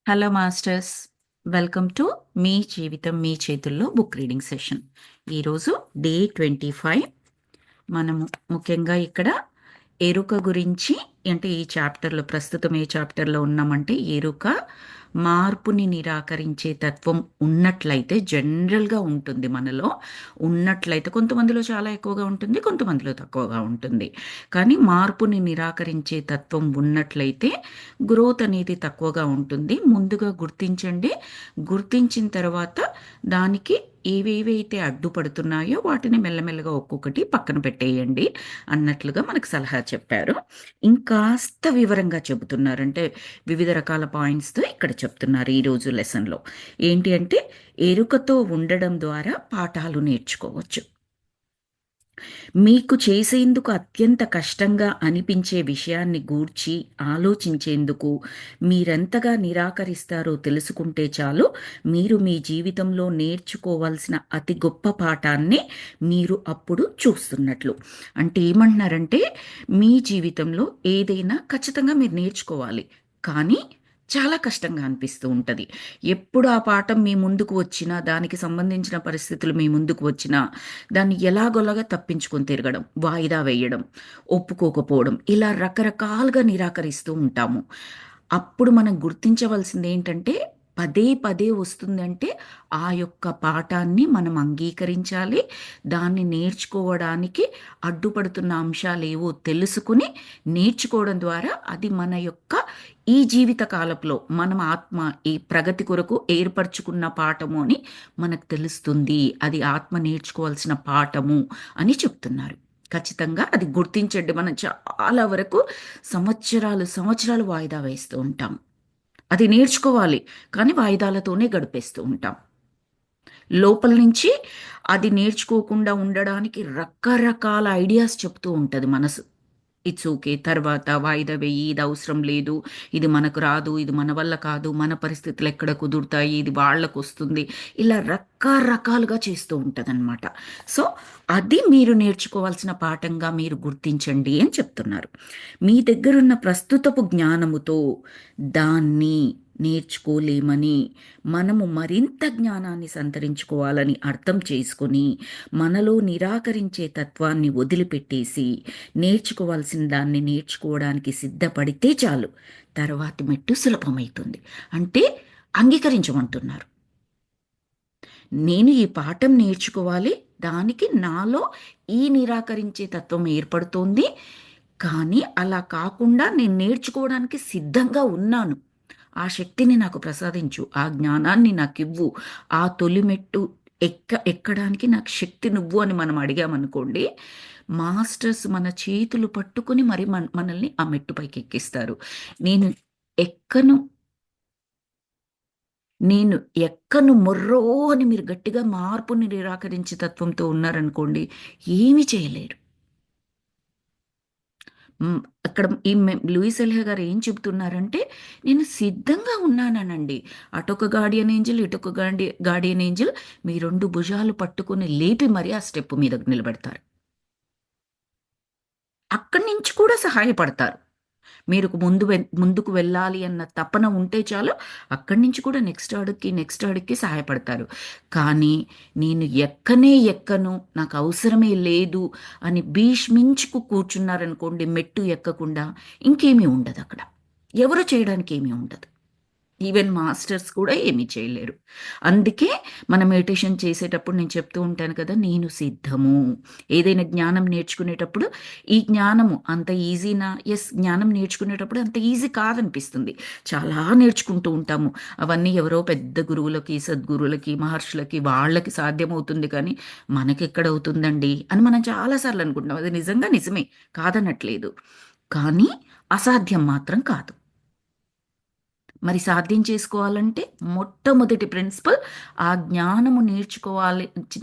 Hello masters, welcome to me జీవితం మీ చేతుల్లో book reading session. ఈరోజు డే 25. మనము ముఖ్యంగా ఇక్కడ ఎరుక గురించి, అంటే ఈ చాప్టర్లో ప్రస్తుతం ఏ చాప్టర్లో ఉన్నామంటే ఎరుక మార్పుని నిరాకరించే తత్వం ఉన్నట్లయితే జనరల్గా ఉంటుంది. మనలో ఉన్నట్లయితే కొంతమందిలో చాలా ఎక్కువగా ఉంటుంది, కొంతమందిలో తక్కువగా ఉంటుంది. కానీ మార్పుని నిరాకరించే తత్వం ఉన్నట్లయితే గ్రోత్ అనేది తక్కువగా ఉంటుంది. ముందుగా గుర్తించండి. గుర్తించిన తర్వాత దానికి ఏవేవైతే అడ్డుపడుతున్నాయో వాటిని మెల్లమెల్లగా ఒక్కొక్కటి పక్కన పెట్టేయండి అన్నట్లుగా మనకు సలహా చెప్పారు. ఇంకాస్త వివరంగా చెబుతున్నారంటే వివిధ రకాల పాయింట్స్తో ఇక్కడ చెప్తున్నారు ఈరోజు లెసన్లో. ఏంటి అంటే ఎరుకతో ఉండడం ద్వారా పాఠాలు నేర్చుకోవచ్చు. మీకు చేసేందుకు అత్యంత కష్టంగా అనిపించే విషయాన్ని గూర్చి ఆలోచించేందుకు మీరెంతగా నిరాకరిస్తారో తెలుసుకుంటే చాలు. మీరు మీ జీవితంలో నేర్చుకోవాల్సిన అతి గొప్ప పాఠాన్ని మీరు అప్పుడు చూస్తున్నట్లు. అంటే ఏమంటున్నారంటే మీ జీవితంలో ఏదైనా ఖచ్చితంగా మీరు నేర్చుకోవాలి, కానీ చాలా కష్టంగా అనిపిస్తూ ఉంటుంది. ఎప్పుడు ఆ పాఠం మీ ముందుకు వచ్చినా, దానికి సంబంధించిన పరిస్థితులు మీ ముందుకు వచ్చినా దాన్ని ఎలాగోలాగా తప్పించుకొని తిరగడం, వాయిదా వేయడం, ఒప్పుకోకపోవడం, ఇలా రకరకాలుగా నిరాకరిస్తూ ఉంటాము. అప్పుడు మనం గుర్తించవలసింది ఏంటంటే పదే పదే వస్తుందంటే ఆ యొక్క పాఠాన్ని మనం అంగీకరించాలి. దాన్ని నేర్చుకోవడానికి అడ్డుపడుతున్న అంశాలు ఏవో తెలుసుకుని నేర్చుకోవడం ద్వారా అది మన యొక్క ఈ జీవిత కాలంలో మనం ఆత్మ ఈ ప్రగతి కొరకు ఏర్పరచుకున్న పాఠము అని మనకు తెలుస్తుంది. అది ఆత్మ నేర్చుకోవాల్సిన పాఠము అని చెప్తున్నారు. ఖచ్చితంగా అది గుర్తించండి. మనం చాలా వరకు సంవత్సరాలు సంవత్సరాలు వాయిదా వేస్తూ ఉంటాం. అది నేర్చుకోవాలి, కానీ వాయిదాలతోనే గడిపేస్తూ ఉంటాం. లోపల నుంచి అది నేర్చుకోకుండా ఉండడానికి రకరకాల ఐడియాస్ చెప్తూ ఉంటుంది మనసు. ఇట్స్ ఓకే, తర్వాత వాయిదా వెయ్యి, ఇది అవసరం లేదు, ఇది మనకు రాదు, ఇది మన వల్ల కాదు, మన పరిస్థితులు ఎక్కడ కుదురుతాయి, ఇది వాళ్ళకు వస్తుంది, ఇలా రకరకాలుగా చేస్తూ ఉంటుందన్నమాట. సో అది మీరు నేర్చుకోవాల్సిన పాఠంగా మీరు గుర్తించండి అని చెప్తున్నారు. మీ దగ్గరున్న ప్రస్తుతపు జ్ఞానముతో దాన్ని నేర్చుకోలేమని, మనము మరింత జ్ఞానాన్ని సంతరించుకోవాలని అర్థం చేసుకొని మనలో నిరాకరించే తత్వాన్ని వదిలిపెట్టేసి నేర్చుకోవాల్సిన దాన్ని నేర్చుకోవడానికి సిద్ధపడితే చాలు, తర్వాతి మెట్టు సులభమవుతుంది. అంటే అంగీకరించమంటున్నారు. నేను ఈ పాఠం నేర్చుకోవాలి, దానికి నాలో ఈ నిరాకరించే తత్వం ఏర్పడుతోంది, కానీ అలా కాకుండా నేను నేర్చుకోవడానికి సిద్ధంగా ఉన్నాను. ఆ శక్తిని నాకు ప్రసాదించు, ఆ జ్ఞానాన్ని నాకు ఇవ్వు, ఆ తొలిమెట్టు ఎక్కడానికి నాకు శక్తి నువ్వు అని మనం అడిగామనుకోండి, మాస్టర్స్ మన చేతులు పట్టుకొని మరి మనల్ని ఆ మెట్టు పైకి ఎక్కిస్తారు. నేను ఎక్కను నేను ఎక్కను మొర్రో అని మీరు గట్టిగా మార్పుని నిరాకరించే తత్వంతో ఉన్నారనుకోండి, ఏమీ చేయలేరు. అక్కడ లూయిస్ ఎల్హే గారు ఏం చెబుతున్నారంటే నేను సిద్ధంగా ఉన్నాననండి. అటొక గార్డియన్ ఏంజల్, ఇటొక గార్డియన్ ఏంజల్ మీ రెండు భుజాలు పట్టుకొని లేపి మరి ఆ స్టెప్ మీద నిలబెడతారు. అక్కడి నుంచి కూడా సహాయపడతారు. మీరు ముందుకు వెళ్ళాలి అన్న తపన ఉంటే చాలు, అక్కడి నుంచి కూడా నెక్స్ట్ అడుగుకి సహాయపడతారు. కానీ నేను ఎక్కను, నాకు అవసరమే లేదు అని భీష్మించుకు కూర్చున్నారనుకోండి, మెట్టు ఎక్కకుండా, ఇంకేమీ ఉండదు అక్కడ. ఎవరు చేయడానికి ఏమీ ఉండదు. ఈవెన్ మాస్టర్స్ కూడా ఏమీ చేయలేరు. అందుకే మనం మెడిటేషన్ చేసేటప్పుడు నేను చెప్తూ ఉంటాను కదా, నేను సిద్ధము. ఏదైనా జ్ఞానం నేర్చుకునేటప్పుడు ఈ జ్ఞానము అంత ఈజీనా? ఎస్, జ్ఞానం నేర్చుకునేటప్పుడు అంత ఈజీ కాదనిపిస్తుంది. చాలా నేర్చుకుంటూ ఉంటాము. అవన్నీ ఎవరో పెద్ద గురువులకి, సద్గురువులకి, మహర్షులకి వాళ్ళకి సాధ్యమవుతుంది, కానీ మనకెక్కడవుతుందండి అని మనం చాలాసార్లు అనుకుంటాం. అది నిజంగా నిజమే, కాదనట్లేదు. కానీ అసాధ్యం మాత్రం కాదు. మరి సాధ్యం చేసుకోవాలంటే మొట్టమొదటి ప్రిన్సిపల్, ఆ జ్ఞానము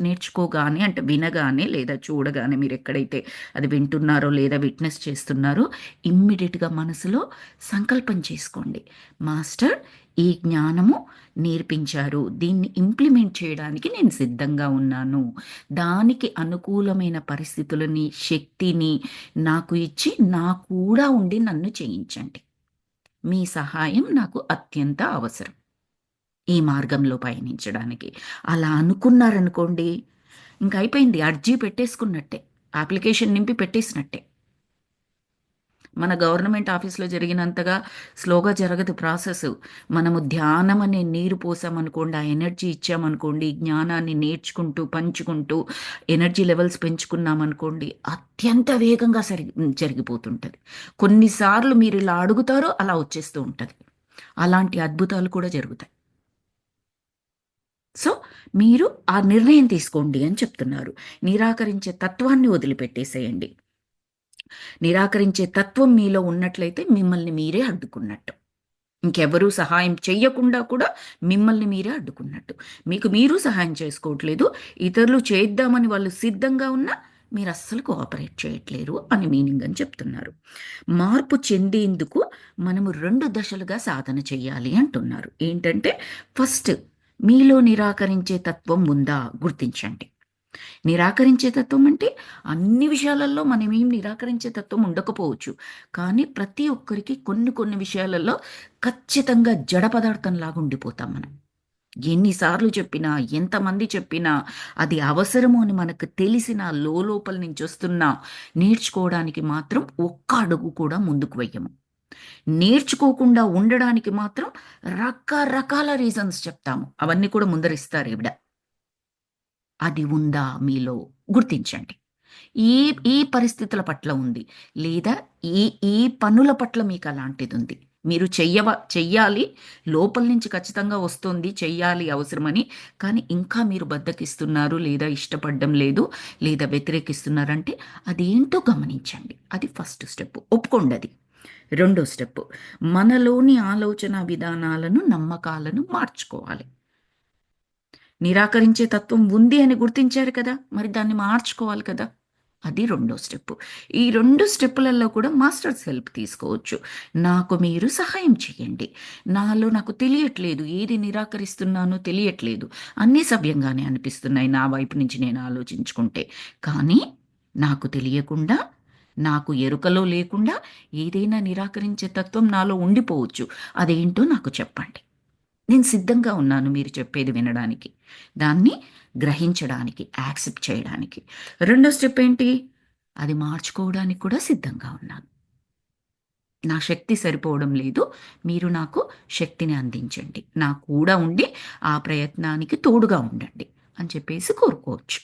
నేర్చుకోగానే, అంటే వినగానే లేదా చూడగానే, మీరు ఎక్కడైతే అది వింటున్నారో లేదా విట్నెస్ చేస్తున్నారో ఇమ్మీడియట్గా మనసులో సంకల్పం చేసుకోండి, మాస్టర్ ఈ జ్ఞానము నేర్పించారు, దీన్ని ఇంప్లిమెంట్ చేయడానికి నేను సిద్ధంగా ఉన్నాను, దానికి అనుకూలమైన పరిస్థితులని, శక్తిని నాకు ఇచ్చి నా కూడా ఉండి నన్ను చేయించండి. మీ సహాయం నాకు అత్యంత అవసరం ఈ మార్గంలో పయనించడానికి. అలా అనుకున్నారనుకోండి, ఇంక అయిపోయింది. అర్జీ పెట్టేసుకున్నట్టే. అప్లికేషన్ నింపి పెట్టేసినట్టే. మన గవర్నమెంట్ ఆఫీస్‌లో జరిగినంతగా స్లోగా జరగదు ప్రాసెసు. మనము ధ్యానం అనే నీరు పోసామనుకోండి, ఆ ఎనర్జీ ఇచ్చామనుకోండి, జ్ఞానాన్ని నేర్చుకుంటూ, పంచుకుంటూ, ఎనర్జీ లెవెల్స్ పెంచుకున్నామనుకోండి, అత్యంత వేగంగా జరిగిపోతుంటది. కొన్నిసార్లు మీరిలా అడుగుతారో అలా వచ్చేస్తూ ఉంటది. అలాంటి అద్భుతాలు కూడా జరుగుతాయి. సో, మీరు ఆ నిర్ణయం తీసుకోండి అని చెప్తున్నారు. నిరాకరించే తత్వాన్ని వదిలిపెట్టేసేయండి. నిరాకరించే తత్వం మీలో ఉన్నట్లయితే మిమ్మల్ని మీరే అడ్డుకున్నట్టు. ఇంకెవ్వరూ సహాయం చెయ్యకుండా కూడా మిమ్మల్ని మీరే అడ్డుకున్నట్టు. మీకు మీరు సహాయం చేసుకోవట్లేదు. ఇతరులు చేద్దామని వాళ్ళు సిద్ధంగా ఉన్నా మీరస్సలు కోఆపరేట్ చేయట్లేరు అని మీనింగ్ అని చెప్తున్నారు. మార్పు చెందేందుకు మనము 2 దశలుగా సాధన చెయ్యాలి అంటున్నారు. ఏంటంటే ఫస్ట్ మీలో నిరాకరించే తత్వం ఉందా గుర్తించండి. నిరాకరించే తత్వం అంటే అన్ని విషయాలలో మనమేం నిరాకరించే తత్వం ఉండకపోవచ్చు. కానీ ప్రతి ఒక్కరికి కొన్ని కొన్ని విషయాలలో ఖచ్చితంగా జడ పదార్థంలాగా ఉండిపోతాం మనం. ఎన్నిసార్లు చెప్పినా, ఎంతమంది చెప్పినా, అది అవసరము అని మనకు తెలిసినా, లోలోపల నుంచి వస్తున్నా నేర్చుకోవడానికి మాత్రం ఒక్క అడుగు కూడా ముందుకు వెయ్యము. నేర్చుకోకుండా ఉండడానికి మాత్రం రకరకాల రీజన్స్ చెప్తాము. అవన్నీ కూడా ముందరిస్తారు ఈవిడ. అది ఉందా మీలో గుర్తించండి. ఈ ఈ పరిస్థితుల పట్ల ఉంది. లేదా ఈ ఈ పనుల పట్ల మీకు అలాంటిది ఉంది. మీరు చెయ్యాలి, లోపల నుంచి ఖచ్చితంగా వస్తుంది, చెయ్యాలి అవసరమని. కానీ ఇంకా మీరు బద్ధకిస్తున్నారు, లేదా ఇష్టపడడం లేదు, లేదా వ్యతిరేకిస్తున్నారంటే అదేంటో గమనించండి. అది ఫస్ట్ స్టెప్. ఒప్పుకోండి అది. రెండో స్టెప్ మనలోని ఆలోచన విధానాలను, నమ్మకాలను మార్చుకోవాలి. నిరాకరించే తత్వం ఉంది అని గుర్తించారు కదా! మరి దాన్ని మార్చుకోవాలి కదా! అది రెండో స్టెప్పు. ఈ 2 స్టెప్పులలో కూడా మాస్టర్స్ హెల్ప్ తీసుకోవచ్చు. నాకు మీరు సహాయం చేయండి. నాకు తెలియట్లేదు. ఏది నిరాకరిస్తున్నానో తెలియట్లేదు. అన్నీ సవ్యంగానే అనిపిస్తున్నాయి నా వైపు నుంచి నేను ఆలోచించుకుంటే. కానీ నాకు తెలియకుండా, నాకు ఎరుకలో లేకుండా ఏదైనా నిరాకరించే తత్వం నాలో ఉండిపోవచ్చు. అదేంటో నాకు చెప్పండి. నేను సిద్ధంగా ఉన్నాను మీరు చెప్పేది వినడానికి. దాన్ని గ్రహించడానికి, యాక్సెప్ట్ చేయడానికి. రెండో స్టెప్ ఏంటి? అది మార్చుకోవడానికి కూడా సిద్ధంగా ఉన్నాను. నా శక్తి సరిపోవడం లేదు. మీరు నాకు శక్తిని అందించండి. నా కూడా ఉండి ఆ ప్రయత్నానికి తోడుగా ఉండండి అని చెప్పేసి కోరుకోవచ్చు.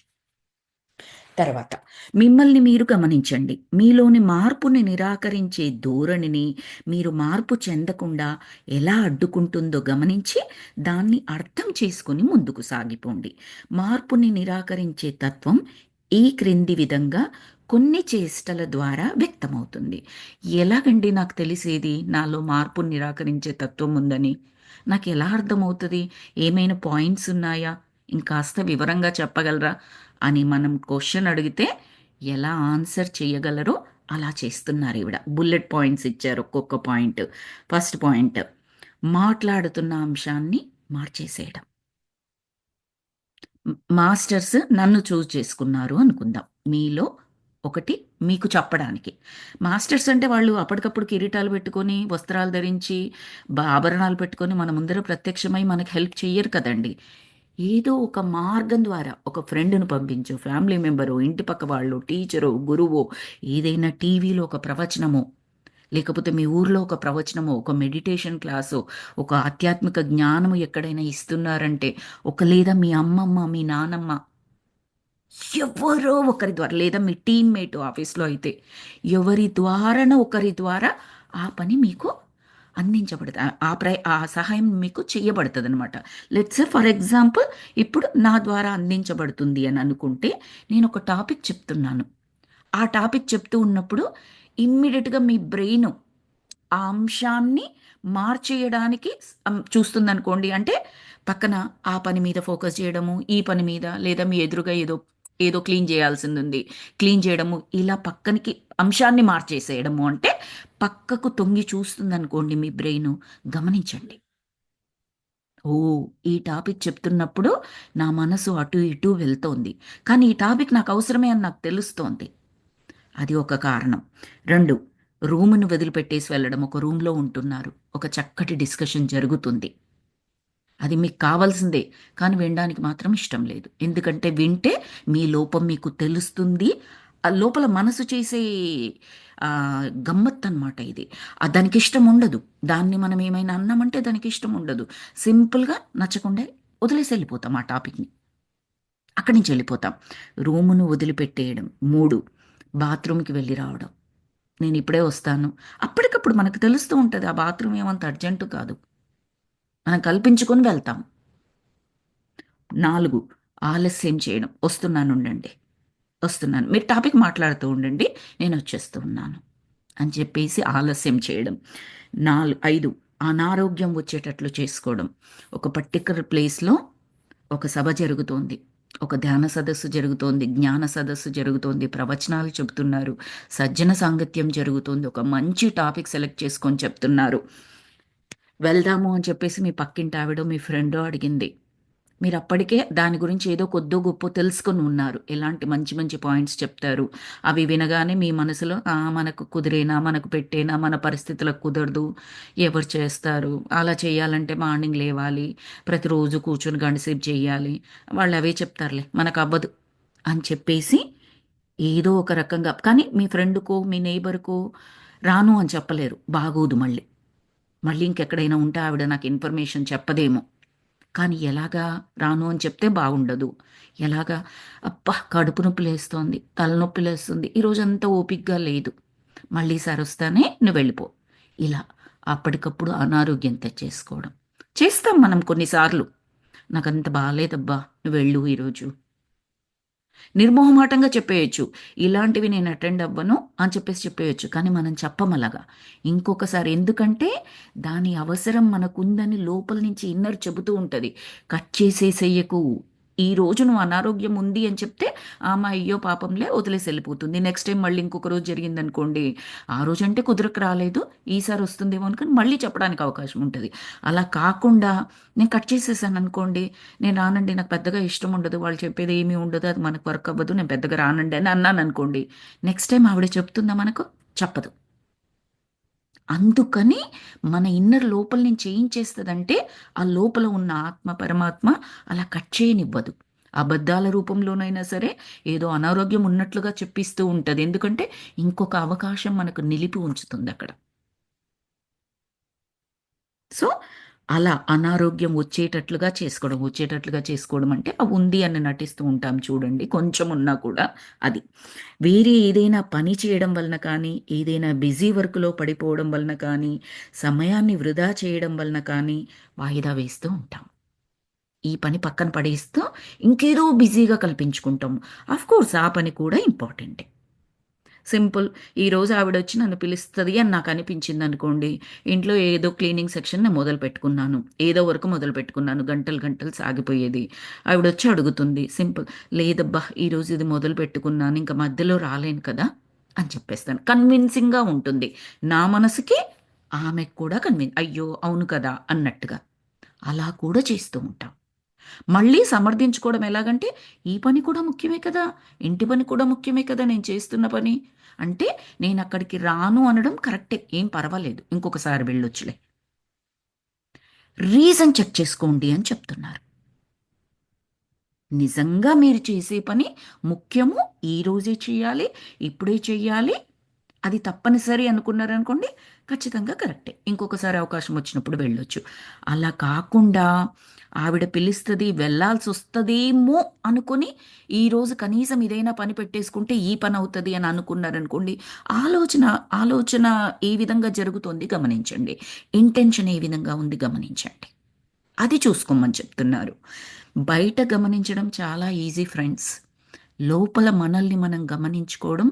తర్వాత మిమ్మల్ని మీరు గమనించండి. మీలోని మార్పుని నిరాకరించే ధోరణిని మీరు మార్పు చెందకుండా ఎలా అడ్డుకుంటుందో గమనించి దాన్ని అర్థం చేసుకొని ముందుకు సాగిపోండి. మార్పుని నిరాకరించే తత్వం ఈ క్రింది విధంగా కొన్ని చేష్టల ద్వారా వ్యక్తమవుతుంది. ఎలాగండి నాకు తెలిసేది నాలో మార్పుని నిరాకరించే తత్వం ఉందని? నాకు ఎలా అర్థమవుతుంది? ఏమైనా పాయింట్స్ ఉన్నాయా? ఇంకాస్త వివరంగా చెప్పగలరా? అని మనం క్వశ్చన్ అడిగితే ఎలా ఆన్సర్ చేయగలరో అలా చేస్తున్నారు ఈవిడ. బుల్లెట్ పాయింట్స్ ఇచ్చారు ఒక్కొక్క పాయింట్. ఫస్ట్ పాయింట్ మాట్లాడుతున్న అంశాన్ని మార్చేసేయడం. మాస్టర్స్ నన్ను చూజ్ చేసుకున్నారు అనుకుందాం. మీలో ఒకటి మీకు చెప్పడానికి. మాస్టర్స్ అంటే వాళ్ళు అప్పటికప్పుడు కిరీటాలు పెట్టుకొని, వస్త్రాలు ధరించి, ఆభరణాలు పెట్టుకొని మన ముందర ప్రత్యక్షమై మనకు హెల్ప్ చెయ్యరు కదండీ! ఏదో ఒక మార్గం ద్వారా ఒక ఫ్రెండ్‌ని పంపించో, ఫ్యామిలీ మెంబరో, ఇంటి పక్క వాళ్ళో, టీచరో, గురువో, ఏదైనా టీవీలో ఒక ప్రవచనమో, లేకపోతే మీ ఊర్లో ఒక ప్రవచనమో, ఒక మెడిటేషన్ క్లాసో, ఒక ఆధ్యాత్మిక జ్ఞానము ఎక్కడైనా ఇస్తున్నారంటే, లేదా మీ అమ్మమ్మ, మీ నానమ్మ ఎవరో ఒకరి ద్వారా లేదా మీ టీమ్‌మేట్ ఆఫీస్‌లో అయితే ఎవరి ద్వారానో ఒకరి ద్వారా ఆ పని మీకు అందించబడత ఆ సహాయం మీకు చేయబడతదనమాట. లెట్స్ సే ఫర్ ఎగ్జాంపుల్ ఇప్పుడు నా ద్వారా అందించబడుతుంది అని అనుకుంటే నేనొక టాపిక్ చెప్తున్నాను. ఆ టాపిక్ చెప్తూ ఉన్నప్పుడు ఇమ్మీడియేట్‌గా మీ బ్రెయిను ఆ అంశాన్ని మార్చేయడానికి చూస్తుందనుకోండి. అంటే పక్కన ఆ పని మీద ఫోకస్ చేయడము, ఈ పని మీద లేదా మీ ఎదురుగా ఏదో క్లీన్ చేయాల్సిందుంది. క్లీన్ చేయడము, ఇలా పక్కనికి అంశాన్ని మార్చేసేయడము అంటే పక్కకు తొంగి చూస్తుందనుకోండి మీ బ్రెయిను. గమనించండి. ఓహ్! ఈ టాపిక్ చెప్తున్నప్పుడు నా మనసు అటు ఇటు వెళ్తోంది. కానీ ఈ టాపిక్ నాకు అవసరమే అని నాకు తెలుస్తోంది. అది ఒక కారణం. 2 రూమ్‌ని వదిలిపెట్టేసి వెళ్ళడం. ఒక రూమ్‌లో ఉంటున్నారు. ఒక చక్కటి డిస్కషన్ జరుగుతుంది. అది మీకు కావాల్సిందే. కానీ వినడానికి మాత్రం ఇష్టం లేదు. ఎందుకంటే వింటే మీ లోపం మీకు తెలుస్తుంది. ఆ లోపల మనసు చేసే గమ్మత్తనమాట ఇది. దానికిష్టం ఉండదు. దాన్ని మనం ఏమైనా అన్నామంటే దానికిష్టం ఉండదు. సింపుల్‌గా నచ్చకుండే వదిలేసి ఎళ్ళిపోతాం ఆ టాపిక్‌ని. అక్కడి నుంచి వెళ్ళిపోతాం. రూమును వదిలిపెట్టేయడం. 3 బాత్రూమ్‌కి వెళ్లి రావడం. నేనిప్పుడే వస్తాను. అప్పటికప్పుడు మనకు తెలుస్తూ ఉంటది. ఆ బాత్రూమ్ ఏమంత అర్జెంట్ కాదు. మనం కల్పించుకొని వెళ్తాం. 4 ఆలస్యం చేయడం. వస్తున్నానుండండి. వస్తున్నాను. మీరు టాపిక్ మాట్లాడుతూ ఉండండి. నేనొచ్చేస్తూ ఉన్నాను అని చెప్పేసి ఆలస్యం చేయడం. 5 అనారోగ్యం వచ్చేటట్లు చేసుకోవడం. ఒక పర్టిక్యులర్ ప్లేస్‌లో ఒక సభ జరుగుతోంది. ఒక ధ్యాన సదస్సు జరుగుతోంది. జ్ఞాన సదస్సు జరుగుతోంది. ప్రవచనాలు చెబుతున్నారు. సజ్జన సాంగత్యం జరుగుతోంది. ఒక మంచి టాపిక్ సెలెక్ట్ చేసుకొని చెప్తున్నారు. వెళ్దాము అని చెప్పేసి మీ పక్కింటావిడో, మీ ఫ్రెండో అడిగింది. మీరప్పటికే దాని గురించి ఏదో కొద్దో గొప్పో తెలుసుకొని ఉన్నారు. ఎలాంటి మంచి మంచి పాయింట్స్ చెప్తారు. అవి వినగానే మీ మనసులో మనకు కుదిరేనా, మనకు పెట్టేనా, మన పరిస్థితులకు కుదరదు. ఎవరు చేస్తారు? అలా చేయాలంటే మార్నింగ్ లేవాలి. ప్రతిరోజు కూర్చొని గంటసేపు చేయాలి. వాళ్ళు అవే చెప్తారులే. మనకవ్వదు అని చెప్పేసి ఏదో ఒక రకంగా కానీ మీ ఫ్రెండ్‌కో, మీ నెయిబర్‌కో రాను అని చెప్పలేరు. బాగోదు మళ్ళీ. మళ్ళీ ఇంకెక్కడైనా ఉంటే ఆవిడ నాకు ఇన్ఫర్మేషన్ చెప్పదేమో. కానీ ఎలాగా రాను అని చెప్తే బాగుండదు. ఎలాగా అబ్బా! కడుపు నొప్పి లేస్తోంది, తలనొప్పి లేస్తుంది, ఈరోజంతా ఓపికగా లేదు. మళ్ళీ సరొస్తానే నువ్వెళ్ళిపో. ఇలా అప్పటికప్పుడు అనారోగ్యం తెచ్చేసుకోవడం. చేస్తాం మనం కొన్నిసార్లు. నాకంత బాలేదబ్బా! నువ్వెళ్ళు ఈరోజు. నిర్మొహమాటంగా చెప్పేయొచ్చు. ఇలాంటివి నేను అటెండ్ అవ్వను అని చెప్పేసి చెప్పేయొచ్చు. కానీ మనం చెప్పమలాగా. ఇంకొకసారి ఎందుకంటే దాని అవసరం మనకుందని లోపల నుంచి ఇన్నర్ చెబుతూ ఉంటది. కట్ చేసేసేయకు. ఈరోజు నువ్వు అనారోగ్యం ఉంది అని చెప్తే ఆమె అయ్యో పాపంలే వదిలేసి వెళ్ళిపోతుంది. నెక్స్ట్ టైం మళ్ళీ ఇంకొక రోజు జరిగిందనుకోండి. ఆ రోజంటే కుదరక రాలేదు. ఈసారి వస్తుందేమో అనుకుని మళ్ళీ చెప్పడానికి అవకాశం ఉంటది. అలా కాకుండా నేను కట్ చేసేసాననుకోండి. నేను రానండి నాకు పెద్దగా ఇష్టం ఉండదు. వాళ్ళు చెప్పేది ఏమీ ఉండదు. అది మనకు వర్క్ అవ్వదు. నేను పెద్దగా రానండి అని అన్నాననుకోండి. నెక్స్ట్ టైమ్ ఆవిడ చెప్తుందా మనకు? చెప్పదు. అందుకని మన ఇన్నర్ లోపల నుంచి ఏం చేస్తదంటే, ఆ లోపల ఉన్న ఆత్మ, పరమాత్మ అలా కట్ చేయనివ్వదు. అబద్ధాల రూపంలోనైనా సరే, ఏదో అనారోగ్యం ఉన్నట్లుగా చెప్పిస్తూ ఉంటది. ఎందుకంటే, ఇంకొక అవకాశం మనకు నిలిపి ఉంచుతుందక్కడ. సో, అలా అనారోగ్యం వచ్చేటట్లుగా చేసుకోవడం అంటే, ఉంది అని నటిస్తూ ఉంటాం చూడండి. కొంచెం ఉన్నా కూడా అది. వేరే ఏదైనా పని చేయడం వలన కానీ, ఏదైనా బిజీ వర్క్‌లో పడిపోవడం వలన కానీ, సమయాన్ని వృధా చేయడం వలన కానీ, వాయిదా వేస్తూ ఉంటాం. ఈ పని పక్కన పడేస్తూ, ఇంకేదో బిజీగా కల్పించుకుంటాం. ఆఫ్‌కోర్స్ ఆ పని కూడా ఇంపార్టెంటే. సింపుల్. ఈరోజు ఆవిడొచ్చి నన్ను పిలుస్తది అని నాకనిపించిందనుకోండి, ఇంట్లో ఏదో క్లీనింగ్ సెక్షన్ నేను మొదలుపెట్టుకున్నాను. ఏదో వర్క్ మొదలుపెట్టుకున్నాను. గంటలు, గంటలు సాగిపోయేది. ఆవిడొచ్చి అడుగుతుంది. సింపుల్. లేదబ్బా! ఈరోజు ఇది మొదలుపెట్టుకున్నాను. ఇంక మధ్యలో రాలేను కదా! అని చెప్పేస్తాను. కన్విన్సింగ్‌గా ఉంటుంది. నా మనసుకి, ఆమెకు కూడా అయ్యో! అవును కదా! అన్నట్టుగా. అలా కూడా చేస్తూ ఉంటాం. మళ్ళీ సమర్థించుకోవడం ఎలాగంటే, ఈ పని కూడా ముఖ్యమే కదా! ఇంటి పని కూడా ముఖ్యమే కదా! నేను చేస్తున్న పని. అంటే నేనక్కడికి రాను అనడం కరెక్టే. ఏం పర్వాలేదు. ఇంకొకసారి వెళ్ళొచ్చులే. రీజన్ చెక్ చేసుకోండి అని చెప్తున్నారు. నిజంగా మీరు చేసే పని ముఖ్యము. ఈరోజే చేయాలి. ఇప్పుడే చెయ్యాలి. అది తప్పనిసరి అనుకున్నారనుకోండి, ఖచ్చితంగా కరెక్టే. ఇంకొకసారి అవకాశం వచ్చినప్పుడు వెళ్ళొచ్చు. అలా కాకుండా ఆవిడ పిలుస్తది, వెళ్ళాల్సొస్తదేమో అనుకుని, ఈరోజు కనీసం ఇదైనా పని పెట్టేసుకుంటే ఈ పనవుతది అని అనుకున్నారనుకోండి, ఆలోచన ఆలోచన ఏ విధంగా జరుగుతోంది గమనించండి. ఇంటెన్షన్ ఏ విధంగా ఉంది గమనించండి. అది చూసుకోమని చెప్తున్నారు. బయట గమనించడం చాలా ఈజీ ఫ్రెండ్స్. లోపల మనల్ని మనం గమనించుకోవడం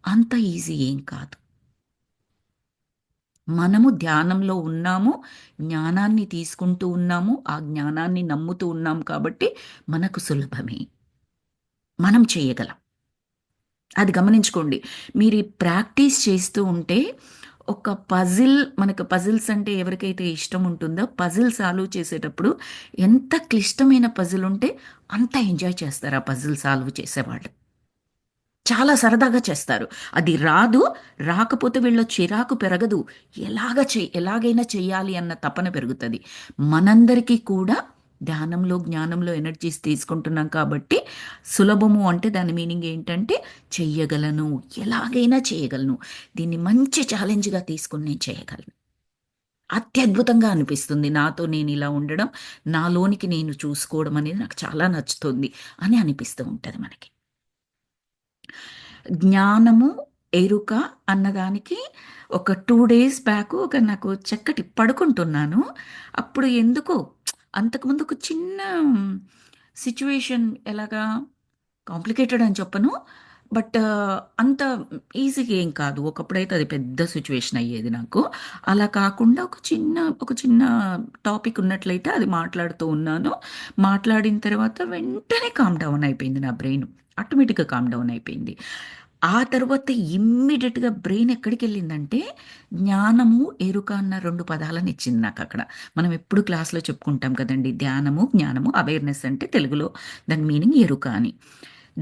అంత ఈజీ ఏం కాదు. మనము ధ్యానంలో ఉన్నాము. జ్ఞానాన్ని తీసుకుంటూ ఉన్నాము. ఆ జ్ఞానాన్ని నమ్ముతూ ఉన్నాం కాబట్టి మనకు సులభమే. మనం చేయగలం. అది గమనించుకోండి. మీరు ఈ ప్రాక్టీస్ చేస్తూ ఉంటే ఒక మనకు పజిల్స్ అంటే ఎవరికైతే ఇష్టం ఉంటుందో పజిల్ సాల్వ్ చేసేటప్పుడు ఎంత క్లిష్టమైన పజిల్ ఉంటే అంత ఎంజాయ్ చేస్తారు ఆ పజిల్ సాల్వ్ చేసేవాళ్ళు. చాలా సరదాగా చేస్తారు. అది రాదు, రాకపోతే వీళ్ళ చిరాకు పెరగదు. ఎలాగైనా చెయ్యాలి అన్న తపన పెరుగుతది. మనందరికీ కూడా ధ్యానంలో, జ్ఞానంలో ఎనర్జీస్ తీసుకుంటున్నాం కాబట్టి, సులభము అంటే దాని మీనింగ్ ఏంటంటే, చెయ్యగలను, ఎలాగైనా చేయగలను. దీన్ని మంచి ఛాలెంజ్‌గా తీసుకొని నేను చేయగలను. అత్యద్భుతంగా అనిపిస్తుంది. నాతో నేనిలా ఉండడం, నాలోనికి నేను చూసుకోవడం అనేది నాకు చాలా నచ్చుతుంది అని అనిపిస్తూ ఉంటది మనకి. జ్ఞానము, ఎరుక అన్నదానికి ఒక 2 డేస్ బ్యాకు నాకు చక్కటి పడుకుంటున్నాను. అప్పుడు ఎందుకో అంతకుముందు ఒక చిన్న సిట్యుయేషన్ ఎలాగా కాంప్లికేటెడ్ అని చెప్పను. బట్ అంత ఈజీగా ఏం కాదు. ఒకప్పుడైతే అది పెద్ద సిట్యుయేషన్ అయ్యేది నాకు. అలా కాకుండా ఒక చిన్న టాపిక్ ఉన్నట్లయితే అది మాట్లాడుతూ ఉన్నాను. మాట్లాడిన తర్వాత వెంటనే కామ్ డౌన్ అయిపోయింది నా బ్రెయిన్. ఆటోమేటిక్‌గా కామ్ డౌన్ అయిపోయింది. ఆ తర్వాత ఇమ్మీడియేట్‌గా బ్రెయిన్ ఎక్కడికెళ్ళిందంటే, జ్ఞానము, ఎరుక అన్న 2 పదాలను ఇచ్చింది నాకక్కడ. మనం ఎప్పుడు క్లాస్‌లో చెప్పుకుంటాం కదండీ! ధ్యానము, జ్ఞానము, అవేర్‌నెస్ అంటే తెలుగులో దాని మీనింగ్ ఎరుక అని.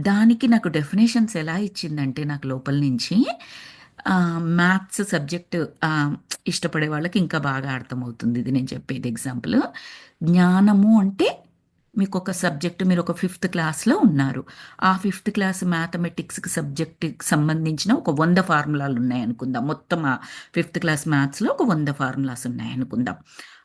దానికి నాకు డెఫినేషన్స్ ఎలా ఇచ్చిందంటే నాకు లోపల నుంచి మ్యాథ్స్ సబ్జెక్ట్ ఇష్టపడే వాళ్ళకి ఇంకా బాగా అర్థమవుతుంది ఇది నేను చెప్పేది ఎగ్జాంపుల్. జ్ఞానము అంటే మీకొక సబ్జెక్ట్ మీరొక ఫిఫ్త్ క్లాస్‌లో ఉన్నారు. ఆ ఫిఫ్త్ క్లాస్ మ్యాథమెటిక్స్‌కి సబ్జెక్ట్‌కి సంబంధించిన ఒక 100 ఫార్ములాలున్నాయనుకుందాం. మొత్తం ఆ ఫిఫ్త్ క్లాస్ మ్యాథ్స్‌లో ఒక 100 ఫార్ములాస్ ఉన్నాయనుకుందాం.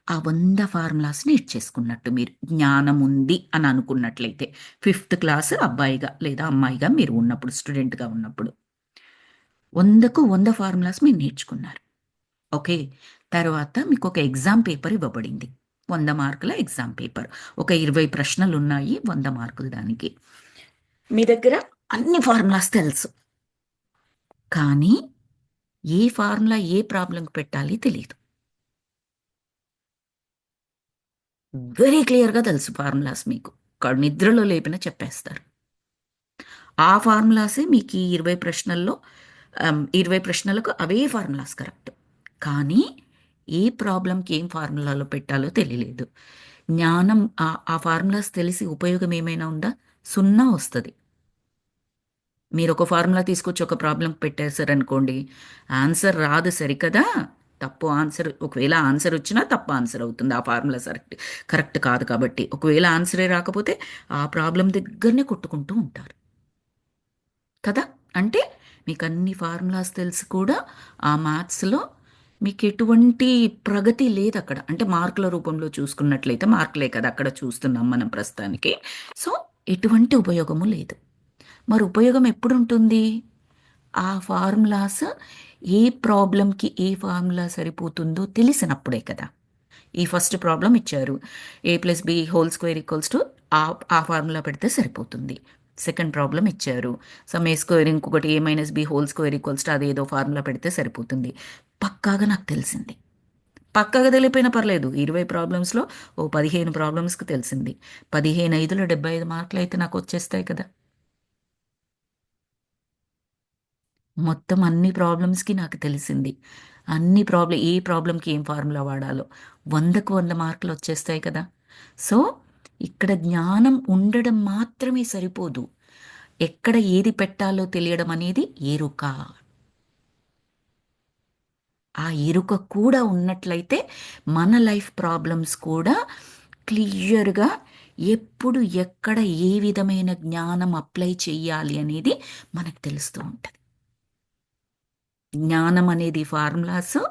ఆ 100 ఫార్ములాస్ నేర్చేసుకున్నట్టు మీరు. జ్ఞానముంది అని అనుకున్నట్లయితే. ఫిఫ్త్ క్లాస్ అబ్బాయిగా లేదా అమ్మాయిగా మీరు ఉన్నప్పుడు స్టూడెంట్‌గా ఉన్నప్పుడు. 100కు 100 ఫార్ములాస్ మీరు నేర్చుకున్నారు. ఓకే. తర్వాత మీకొక ఎగ్జామ్ పేపర్ ఇవ్వబడింది. 100 మార్కుల ఎగ్జామ్ పేపర్. ఒక 20 ప్రశ్నలున్నాయి. 100 మార్కులు దానికి. మీ దగ్గర అన్ని ఫార్ములాస్ తెలుసు. కానీ ఏ ఫార్ములా ఏ ప్రాబ్లమ్‌కి పెట్టాలి తెలీదు. వెరీ క్లియర్‌గా తెలుసు ఫార్ములాస్ మీకు. నిద్రలో లేపినా చెప్పేస్తారు. ఆ ఫార్ములాసే మీకీ 20 ప్రశ్నల్లో 20 ప్రశ్నలకు అవే ఫార్ములాస్ కరెక్ట్. కానీ ఏ ప్రాబ్లమ్‌కి ఏం ఫార్ములాలో పెట్టాలో తెలియలేదు. జ్ఞానం ఆ ఫార్ములాస్ తెలిసి ఉపయోగం ఏమైనా ఉందా? సున్నా వస్తది. మీరొక ఫార్ములా తీసుకొచ్చి ఒక ప్రాబ్లమ్‌కి పెట్టేసారనుకోండి, ఆన్సర్ రాదు సరికదా! తప్పు ఆన్సర్ ఒకవేళ ఆన్సర్ వచ్చినా తప్పు ఆన్సర్ అవుతుంది. ఆ ఫార్ములా కరెక్ట్ కాదు కాబట్టి. ఒకవేళ ఆన్సరే రాకపోతే ఆ ప్రాబ్లమ్ దగ్గరనే కొట్టుకుంటూ ఉంటారు. కదా! అంటే మీకన్ని ఫార్ములాస్ తెలిసి కూడా ఆ మ్యాథ్స్‌లో మీకెటువంటి ప్రగతి లేదక్కడ. అంటే మార్కుల రూపంలో చూసుకున్నట్లయితే మార్కులే కదా! అక్కడ చూస్తున్నాం మనం ప్రస్తుతానికి. సో, ఎటువంటి ఉపయోగము లేదు. మరి ఉపయోగం ఎప్పుడుంటుంది? ఆ ఫార్ములాస్ ఏ ప్రాబ్లమ్‌కి ఏ ఫార్ములా సరిపోతుందో తెలిసినప్పుడే కదా! ఈ ఫస్ట్ ప్రాబ్లమ్ ఇచ్చారు. A+B² ఆ ఫార్ములా పెడితే సరిపోతుంది. సెకండ్ ప్రాబ్లమ్ ఇచ్చారు. సమ్ ఏ స్క్వేర్ ఇంకొకటి A-B² అదేదో ఫార్ములా పెడితే సరిపోతుంది. పక్కాగా నాకు తెలిసింది. పక్కాగా తెలియకపోయినా పర్లేదు. 20 ప్రాబ్లమ్స్‌లో ఓ 15 ప్రాబ్లమ్స్‌కి తెలిసింది. 15 5లో 75 మార్కులయితే నాకొచ్చేస్తాయి కదా! మొత్తం అన్ని ప్రాబ్లమ్స్‌కి నాకు తెలిసింది. ఏ ప్రాబ్లమ్‌కి ఏం ఫార్ములా వాడాలో. 100కు 100 మార్కులొచ్చేస్తాయి కదా! సో, ఇక్కడ జ్ఞానం ఉండడం మాత్రమే సరిపోదు. ఎక్కడ ఏది పెట్టాలో తెలియడం అనేది ఎరుక. ఆ ఎరుక కూడా ఉన్నట్లయితే మన లైఫ్ ప్రాబ్లమ్స్ కూడా క్లియర్‌గా ఎప్పుడు, ఎక్కడ, ఏ విధమైన జ్ఞానం అప్లై చెయ్యాలి అనేది మనకు తెలుస్తూ ఉంటది. జ్ఞానం అనేది ఫార్ములాసు,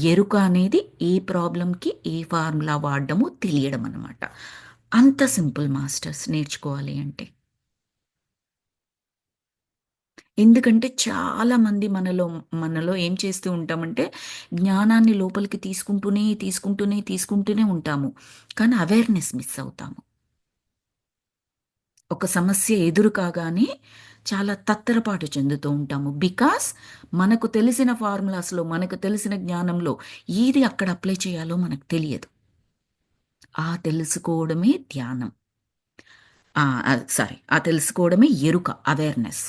ఎరుక అనేది ఏ ప్రాబ్లమ్‌కి ఏ ఫార్ములా వాడడమో తెలియడం అనమాట. అంత సింపుల్ మాస్టర్స్ నేర్చుకోవాలి అంటే. ఎందుకంటే చాలామంది మనలో ఏం చేస్తూ ఉంటామంటే, జ్ఞానాన్ని లోపలికి తీసుకుంటూనే ఉంటాము. కానీ అవేర్‌నెస్ మిస్ అవుతాము. ఒక సమస్య ఎదురు కాగానే చాలా తత్తరపాటు చెందుతూ ఉంటాము. బికాస్ మనకు తెలిసిన ఫార్ములాస్‌లో, మనకు తెలిసిన జ్ఞానంలో ఏది అక్కడ అప్లై చేయాలో మనకు తెలియదు. ఆ తెలుసుకోవడమే ధ్యానం. ఆ తెలుసుకోవడమే ఎరుక, అవేర్‌నెస్.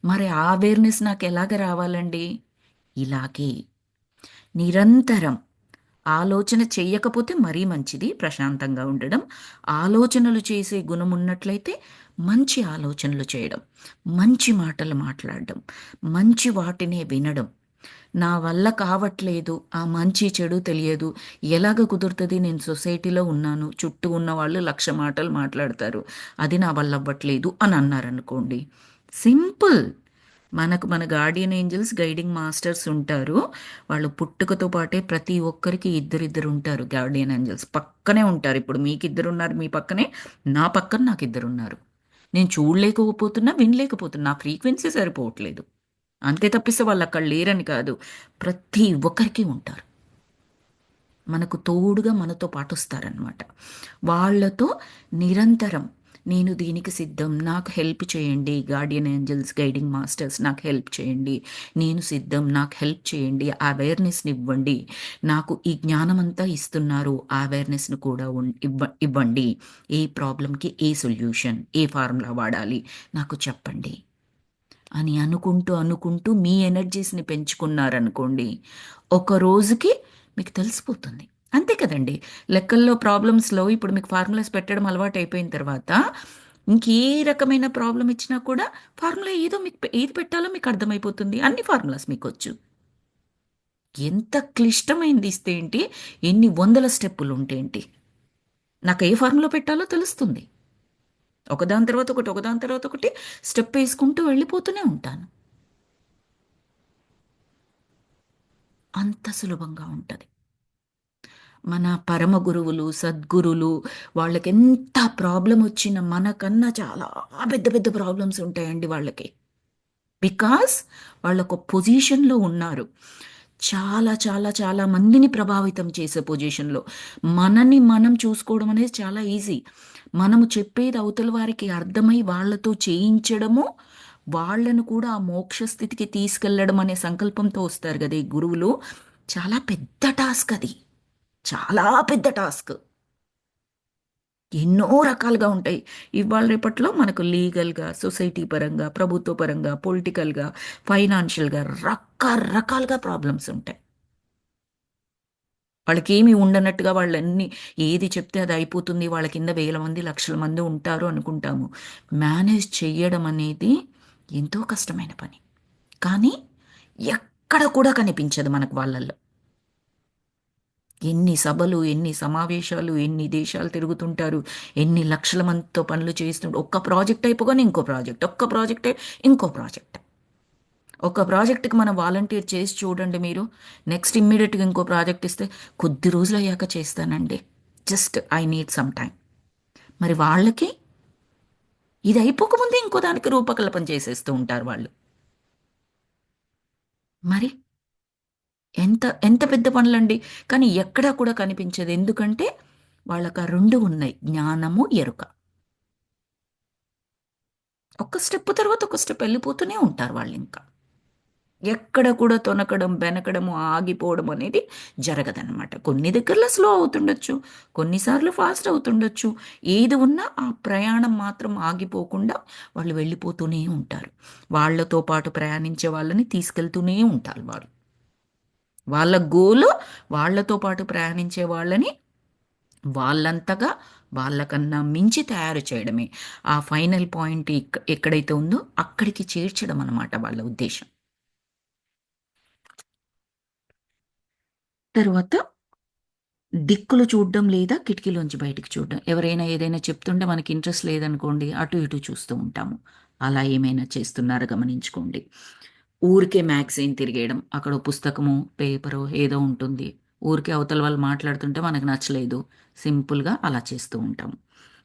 మరి ఆ అవేర్‌నెస్ నాకెలాగ రావాలండి? ఇలాగే నిరంతరం ఆలోచన చెయ్యకపోతే మరీ మంచిది ప్రశాంతంగా ఉండడం. ఆలోచనలు చేసే గుణం ఉన్నట్లయితే మంచి ఆలోచనలు చేయడం, మంచి మాటలు మాట్లాడడం, మంచి వాటినే వినడం. నా వల్ల కావట్లేదు, ఆ మంచి చెడు తెలియదు, ఎలాగ కుదురుతుంది, నేను సొసైటీలో ఉన్నాను, చుట్టూ ఉన్న వాళ్ళు 1,00,000 మాటలు మాట్లాడతారు, అది నా వల్ల అవ్వట్లేదు అని అన్నారనుకోండి. సింపుల్. మనకు మన గార్డియన్ ఏంజల్స్, గైడింగ్ మాస్టర్స్ ఉంటారు. వాళ్ళు పుట్టుకతో పాటే ప్రతి ఒక్కరికి ఇద్దరిద్దరు ఉంటారు. గార్డియన్ ఏంజల్స్ పక్కనే ఉంటారు. ఇప్పుడు మీకు ఇద్దరు ఉన్నారు మీ పక్కనే, నా పక్కన నాకు ఇద్దరు ఉన్నారు. నేను చూడలేకపోతున్నా, వినలేకపోతున్నా, నా ఫ్రీక్వెన్సీ సరిపోవట్లేదు. అంతే తప్పిస్తే వాళ్ళు అక్కడ లేరని కాదు. ప్రతి ఒక్కరికి ఉంటారు. మనకు తోడుగా మనతో పాటు వస్తారనమాట. వాళ్ళతో నిరంతరం నేను దీనికి సిద్ధం, నాకు హెల్ప్ చేయండి, గార్డియన్ ఏంజల్స్, గైడింగ్ మాస్టర్స్ నాకు హెల్ప్ చేయండి, నేను సిద్ధం, నాకు హెల్ప్ చేయండి, అవేర్నెస్ని ఇవ్వండి, నాకు ఈ జ్ఞానం అంతా ఇస్తున్నారు, ఆ అవేర్నెస్ని కూడా ఇవ్వండి, ఏ ప్రాబ్లంకి ఏ సొల్యూషన్, ఏ ఫార్ములా వాడాలి నాకు చెప్పండి అని అనుకుంటూ అనుకుంటూ మీ ఎనర్జీస్ని పెంచుకున్నారనుకోండి, ఒక రోజుకి మీకు తెలిసిపోతుంది. అంతే కదండి. లెక్కల్లో ప్రాబ్లమ్స్లో ఇప్పుడు మీకు ఫార్ములాస్ పెట్టడం అలవాటు అయిపోయిన తర్వాత ఇంకే రకమైన ప్రాబ్లం ఇచ్చినా కూడా ఫార్ములా ఏదో మీకు ఏది పెట్టాలో మీకు అర్థమైపోతుంది. అన్ని ఫార్ములాస్ మీకు వచ్చు. ఎంత క్లిష్టమైంది ఇస్తే ఏంటి, ఎన్ని వందల స్టెప్పులు ఉంటే ఏంటి, నాకు ఏ ఫార్ములా పెట్టాలో తెలుస్తుంది. ఒకదాని తర్వాత ఒకటి, ఒకదాని తర్వాత ఒకటి స్టెప్ వేసుకుంటూ వెళ్ళిపోతూనే ఉంటాను. అంత సులభంగా ఉంటుంది. మన పరమ గురువులు, సద్గురులు, వాళ్ళకి ఎంత ప్రాబ్లం వచ్చినా మనకన్నా చాలా పెద్ద పెద్ద ప్రాబ్లమ్స్ ఉంటాయండి వాళ్ళకి. బికాస్ వాళ్ళు ఒక పొజిషన్లో ఉన్నారు. చాలా చాలా చాలా మందిని ప్రభావితం చేసే పొజిషన్లో. మనని మనం చూసుకోవడం అనేది చాలా ఈజీ. మనము చెప్పేది అవతల వారికి అర్థమై వాళ్ళతో చేయించడము, వాళ్ళను కూడా ఆ మోక్ష స్థితికి తీసుకెళ్ళడం అనే సంకల్పంతో వస్తారు కదా ఈ గురువులు. చాలా పెద్ద టాస్క్ అది. చాలా పెద్ద టాస్క్. ఎన్నో రకాలుగా ఉంటాయి. ఇవాళ రేపట్లో మనకు లీగల్‌గా, సొసైటీ పరంగా, ప్రభుత్వ పరంగా, పొలిటికల్‌గా, ఫైనాన్షియల్‌గా రకరకాలుగా ప్రాబ్లమ్స్ ఉంటాయి. వాళ్ళకేమి ఉండనట్టుగా వాళ్ళన్నీ ఏది చెప్తే అది అయిపోతుంది. వాళ్ళ కింద వేల మంది, లక్షల మంది ఉంటారు అనుకుంటాము. మేనేజ్ చెయ్యడం అనేది ఎంతో కష్టమైన పని. కానీ ఎక్కడ కూడా కనిపించదు మనకు వాళ్ళల్లో. ఎన్ని సభలు, ఎన్ని సమావేశాలు, ఎన్ని దేశాలు తిరుగుతుంటారు, ఎన్ని లక్షల మందితో పనులు చేస్తుంటారు. ఒక్క ప్రాజెక్ట్ అయిపోగానే ఇంకో ప్రాజెక్ట్, ఒక్క ప్రాజెక్ట్ ఇంకో ప్రాజెక్ట్. ఒక ప్రాజెక్ట్కి మనం వాలంటీర్ చేసి చూడండి మీరు. నెక్స్ట్ ఇమ్మీడియట్గా ఇంకో ప్రాజెక్ట్ ఇస్తే కొద్ది రోజులు అయ్యాక చేస్తానండి, just I need some time. మరి వాళ్ళకి ఇది అయిపోకముందే ఇంకో దానికి రూపకల్పన చేసేస్తూ ఉంటారు వాళ్ళు. మరి ఎంత ఎంత పెద్ద పనులండి. కానీ ఎక్కడా కూడా కనిపించదు. ఎందుకంటే వాళ్ళకి ఆ రెండు ఉన్నాయి, జ్ఞానము, ఎరుక. ఒక స్టెప్ తర్వాత ఒక స్టెప్ వెళ్ళిపోతూనే ఉంటారు వాళ్ళు ఇంకా. ఎక్కడ కూడా తొనకడం, బెనకడము, ఆగిపోవడం అనేది జరగదనమాట. కొన్ని దగ్గరలో స్లో అవుతుండొచ్చు, కొన్నిసార్లు ఫాస్ట్ అవుతుండొచ్చు. ఏది ఉన్నా ఆ ప్రయాణం మాత్రం ఆగిపోకుండా వాళ్ళు వెళ్ళిపోతూనే ఉంటారు. వాళ్ళతో పాటు ప్రయాణించే వాళ్ళని తీసుకెళ్తూనే ఉంటారు వాళ్ళు. వాళ్ళ గోలు వాళ్ళతో పాటు ప్రయాణించే వాళ్ళని వాళ్ళంతగా వాళ్ళకన్నా మించి తయారు చేయడమే. ఆ ఫైనల్ పాయింట్ ఎక్కడైతే ఉందో అక్కడికి చేర్చడం అనమాట వాళ్ళ ఉద్దేశం. తరువాత దిక్కులు చూడడం లేదా కిటికీలోంచి బయటికి చూడడం. ఎవరైనా ఏదైనా చెప్తుంటే మనకి ఇంట్రెస్ట్ లేదనుకోండి, అటు ఇటు చూస్తూ ఉంటాము. అలా ఏమైనా చేస్తున్నారో గమనించుకోండి. ఊరికే మ్యాగజైన్ తిరిగేయడం, అక్కడ ఓ పుస్తకమో, పేపరో ఏదో ఉంటుంది. ఊరికే అవతల వాళ్ళు మాట్లాడుతుంటే మనకు నచ్చలేదు, సింపుల్‌గా అలా చేస్తూ ఉంటాము.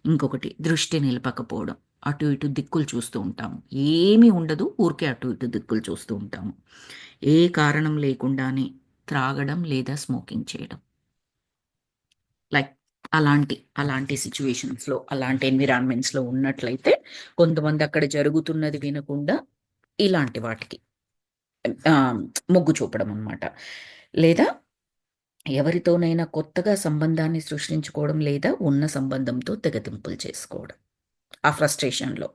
ఇంకొకటి దృష్టి నిలపకపోవడం. అటు ఇటు దిక్కులు చూస్తూ ఉంటాము. ఏమీ ఉండదు, ఊరికే అటు ఇటు దిక్కులు చూస్తూ ఉంటాము. ఏ కారణం లేకుండానే త్రాగడం లేదా స్మోకింగ్ చేయడం. లైక్ అలాంటి సిట్యుయేషన్స్‌లో, అలాంటి ఎన్విరాన్మెంట్స్‌లో ఉన్నట్లయితే కొంతమంది అక్కడ జరుగుతున్నది వినకుండా ఇలాంటి వాటికి ఆహ్, మొగ్గు చూపడం అన్నమాట. లేదా ఎవరితోనైనా కొత్తగా సంబంధాన్ని సృష్టించుకోవడం లేదా ఉన్న సంబంధంతో తెగతింపులు చేసుకోవడం. ఆ ఫ్రస్ట్రేషన్‌లో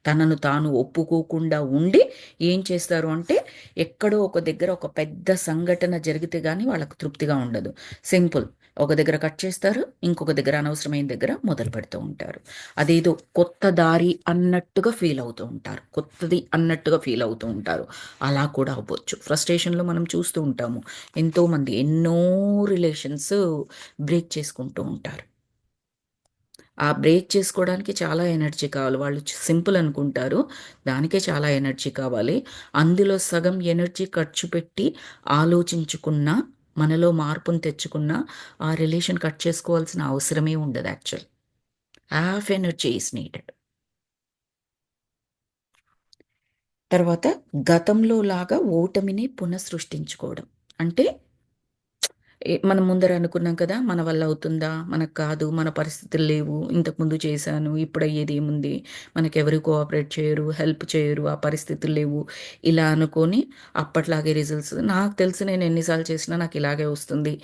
తనను తాను ఒప్పుకోకుండా ఉండి ఏం చేస్తారు అంటే, ఎక్కడో ఒక దగ్గర ఒక పెద్ద సంఘటన జరిగితే గాని వాళ్ళకి తృప్తిగా ఉండదు. సింపుల్. ఒక దగ్గర కట్ చేస్తారు, ఇంకొక దగ్గర అనవసరమైన దగ్గర మొదలు పెడుతూ ఉంటారు. అదేదో కొత్త దారి అన్నట్టుగా ఫీల్ అవుతూ ఉంటారు, కొత్తది అన్నట్టుగా ఫీల్ అవుతూ ఉంటారు. అలా కూడా అవ్వచ్చు. ఫ్రస్ట్రేషన్లో మనం చూస్తూ ఉంటాము, ఎంతోమంది ఎన్నో రిలేషన్స్ బ్రేక్ చేసుకుంటూ ఉంటారు. ఆ బ్రేక్ చేసుకోవడానికి చాలా ఎనర్జీ కావాలి. వాళ్ళు సింపుల్ అనుకుంటారు, దానికే చాలా ఎనర్జీ కావాలి. అందులో సగం ఎనర్జీ ఖర్చు పెట్టి ఆలోచించుకున్నా, మనలో మార్పుని తెచ్చుకున్నా, ఆ రిలేషన్ కట్ చేసుకోవాల్సిన అవసరమే ఉండదు actual. Half energy is needed. తర్వాత గతంలో లాగా ఓటమిని పునఃసృష్టించుకోవడం. అంటే మనం ముందర అనుకున్నాం కదా, మన వల్ల అవుతుందా, మనకు కాదు, మన పరిస్థితులు లేవు, ఇంతకుముందు చేశాను, ఇప్పుడు అయ్యేది ఏముంది, మనకెవరు కోఆపరేట్ చేయరు, హెల్ప్ చేయరు, ఆ పరిస్థితులు లేవు, ఇలా అనుకొని అప్పట్లాగే రిజల్ట్స్ నాకు తెలిసి నేను ఎన్నిసార్లు చేసినా నాకు ఇలాగే వస్తుంది,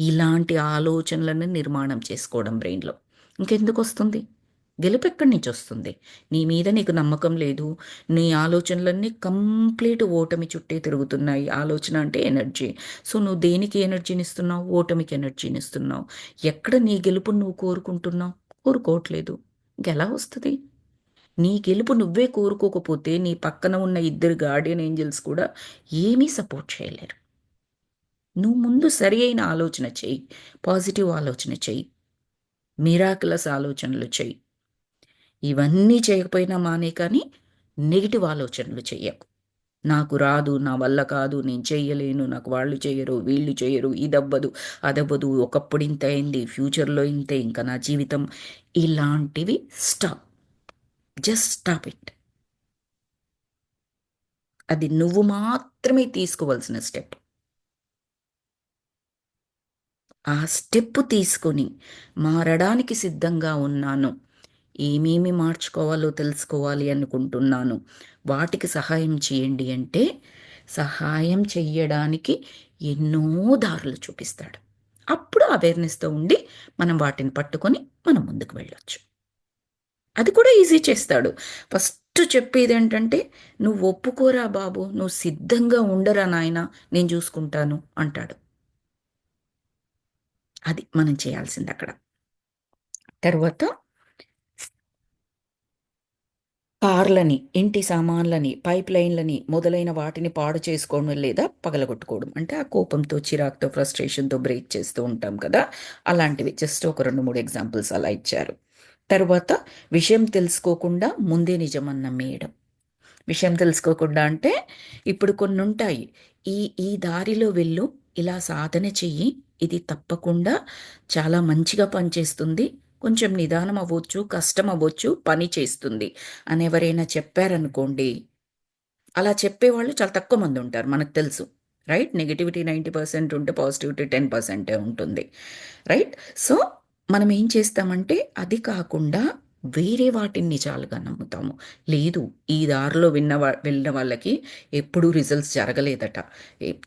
ఇలాంటి ఆలోచనలను నిర్మాణం చేసుకోవడం బ్రెయిన్లో. ఇంకెందుకు వస్తుంది? గెలుపు ఎక్కడి నుంచి వస్తుంది? నీ మీద నీకు నమ్మకం లేదు, నీ ఆలోచనలన్నీ కంప్లీట్ ఓటమి చుట్టే తిరుగుతున్నాయి. ఆలోచన అంటే ఎనర్జీ. సో నువ్వు దేనికి ఎనర్జీని ఇస్తున్నావు? ఓటమికి ఎనర్జీని ఇస్తున్నావు. ఎక్కడ నీ గెలుపుని నువ్వు కోరుకుంటున్నావు? కోరుకోవట్లేదు. ఇంకెలా వస్తుంది? నీ గెలుపు నువ్వే కోరుకోకపోతే నీ పక్కన ఉన్న ఇద్దరు గార్డియన్ ఏంజల్స్ కూడా ఏమీ సపోర్ట్ చేయలేరు. నువ్వు ముందు సరి అయిన ఆలోచన చెయ్యి, పాజిటివ్ ఆలోచన చెయ్యి, మిరాకులస్ ఆలోచనలు చెయ్యి. ఇవన్నీ చేయకపోయినా మానే, కానీ నెగిటివ్ ఆలోచనలు చెయ్యకు. నాకు రాదు, నా వల్ల కాదు, నేను చెయ్యలేను, నాకు వాళ్ళు చెయ్యరు, వీళ్ళు చెయ్యరు, ఇదవ్వదు, అదవ్వదు, ఒకప్పుడు ఇంత అయింది, ఫ్యూచర్లో ఇంతే, ఇంకా నా జీవితం, ఇలాంటివి స్టాప్. Just stop it. అది నువ్వు మాత్రమే తీసుకోవాల్సిన స్టెప్. ఆ స్టెప్ తీసుకొని మారడానికి సిద్ధంగా ఉన్నాను, ఏమేమి మార్చుకోవాలో తెలుసుకోవాలి అనుకుంటున్నాను, వాటికి సహాయం చేయండి అంటే సహాయం చెయ్యడానికి ఎన్నో దారులు చూపిస్తాడు. అప్పుడు అవేర్నెస్తో ఉండి మనం వాటిని పట్టుకొని మనం ముందుకు వెళ్ళొచ్చు. అది కూడా ఈజీ చేస్తాడు. ఫస్ట్ చెప్పేది ఏంటంటే, నువ్వు ఒప్పుకోరా బాబు, నువ్వు సిద్ధంగా ఉండరా నాయనా, నేను చూసుకుంటాను అంటాడు. అది మనం చేయాల్సింది అక్కడ. తర్వాత కార్లని, ఇంటి సామాన్లని, పైప్ లైన్లని మొదలైన వాటిని పాడు చేసుకోవడం లేదా పగలగొట్టుకోవడం. అంటే ఆ కోపంతో, చిరాకుతో, ఫ్రస్ట్రేషన్తో బ్రేక్ చేస్తూ ఉంటాం కదా, అలాంటివి. జస్ట్ ఒక 2, 3 ఎగ్జాంపుల్స్ అలా ఇచ్చారు. తరువాత విషయం తెలుసుకోకుండా ముందే నిజమని నమ్మేయడం. విషయం తెలుసుకోకుండా అంటే ఇప్పుడు కొన్ని ఉంటాయి. ఈ ఈ దారిలో వెళ్ళు, ఇలా సాధన చెయ్యి, ఇది తప్పకుండా చాలా మంచిగా పనిచేస్తుంది, కొంచెం నిదానం అవ్వచ్చు, కష్టం అవ్వచ్చు, పని చేస్తుంది అని ఎవరైనా చెప్పారనుకోండి, అలా చెప్పేవాళ్ళు చాలా తక్కువ మంది ఉంటారు మనకు తెలుసు. రైట్? నెగటివిటీ 90% ఉంటే పాజిటివిటీ 10% ఉంటుంది. రైట్? సో మనం ఏం చేస్తామంటే అది కాకుండా వేరే వాటిని నిజాలుగా నమ్ముతాము. లేదు, ఈ దారిలో వెళ్ళిన వాళ్ళకి ఎప్పుడూ రిజల్ట్స్ జరగలేదట,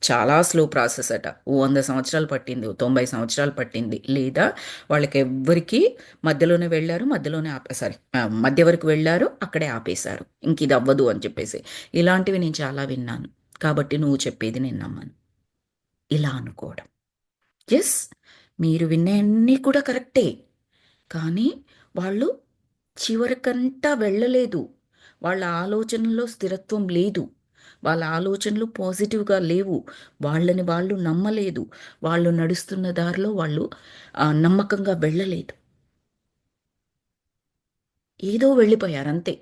చాలా స్లో ప్రాసెస్ అట, ఓ 100 సంవత్సరాలు పట్టింది, ఓ 90 సంవత్సరాలు పట్టింది, లేదా వాళ్ళకి ఎవ్వరికీ మధ్యలోనే వెళ్ళారు, మధ్యలోనే ఆపేసారు, మధ్య వరకు వెళ్ళారు, అక్కడే ఆపేశారు, ఇంక ఇది అవ్వదు అని చెప్పేసి. ఇలాంటివి నేను చాలా విన్నాను, కాబట్టి నువ్వు చెప్పేది నేను నమ్మను, ఇలా అనుకోవడం. ఎస్, మీరు విన్నవన్నీ కూడా కరెక్టే, కానీ వాళ్ళు చివరికంటా వెళ్ళలేదు. వాళ్ళ ఆలోచనలో స్థిరత్వం లేదు, వాళ్ళ ఆలోచనలు పాజిటివ్గా లేవు, వాళ్ళని వాళ్ళు నమ్మలేదు, వాళ్ళు నడుస్తున్న దారిలో వాళ్ళు నమ్మకంగా వెళ్ళలేదు, ఏదో వెళ్ళిపోయారు అంతే.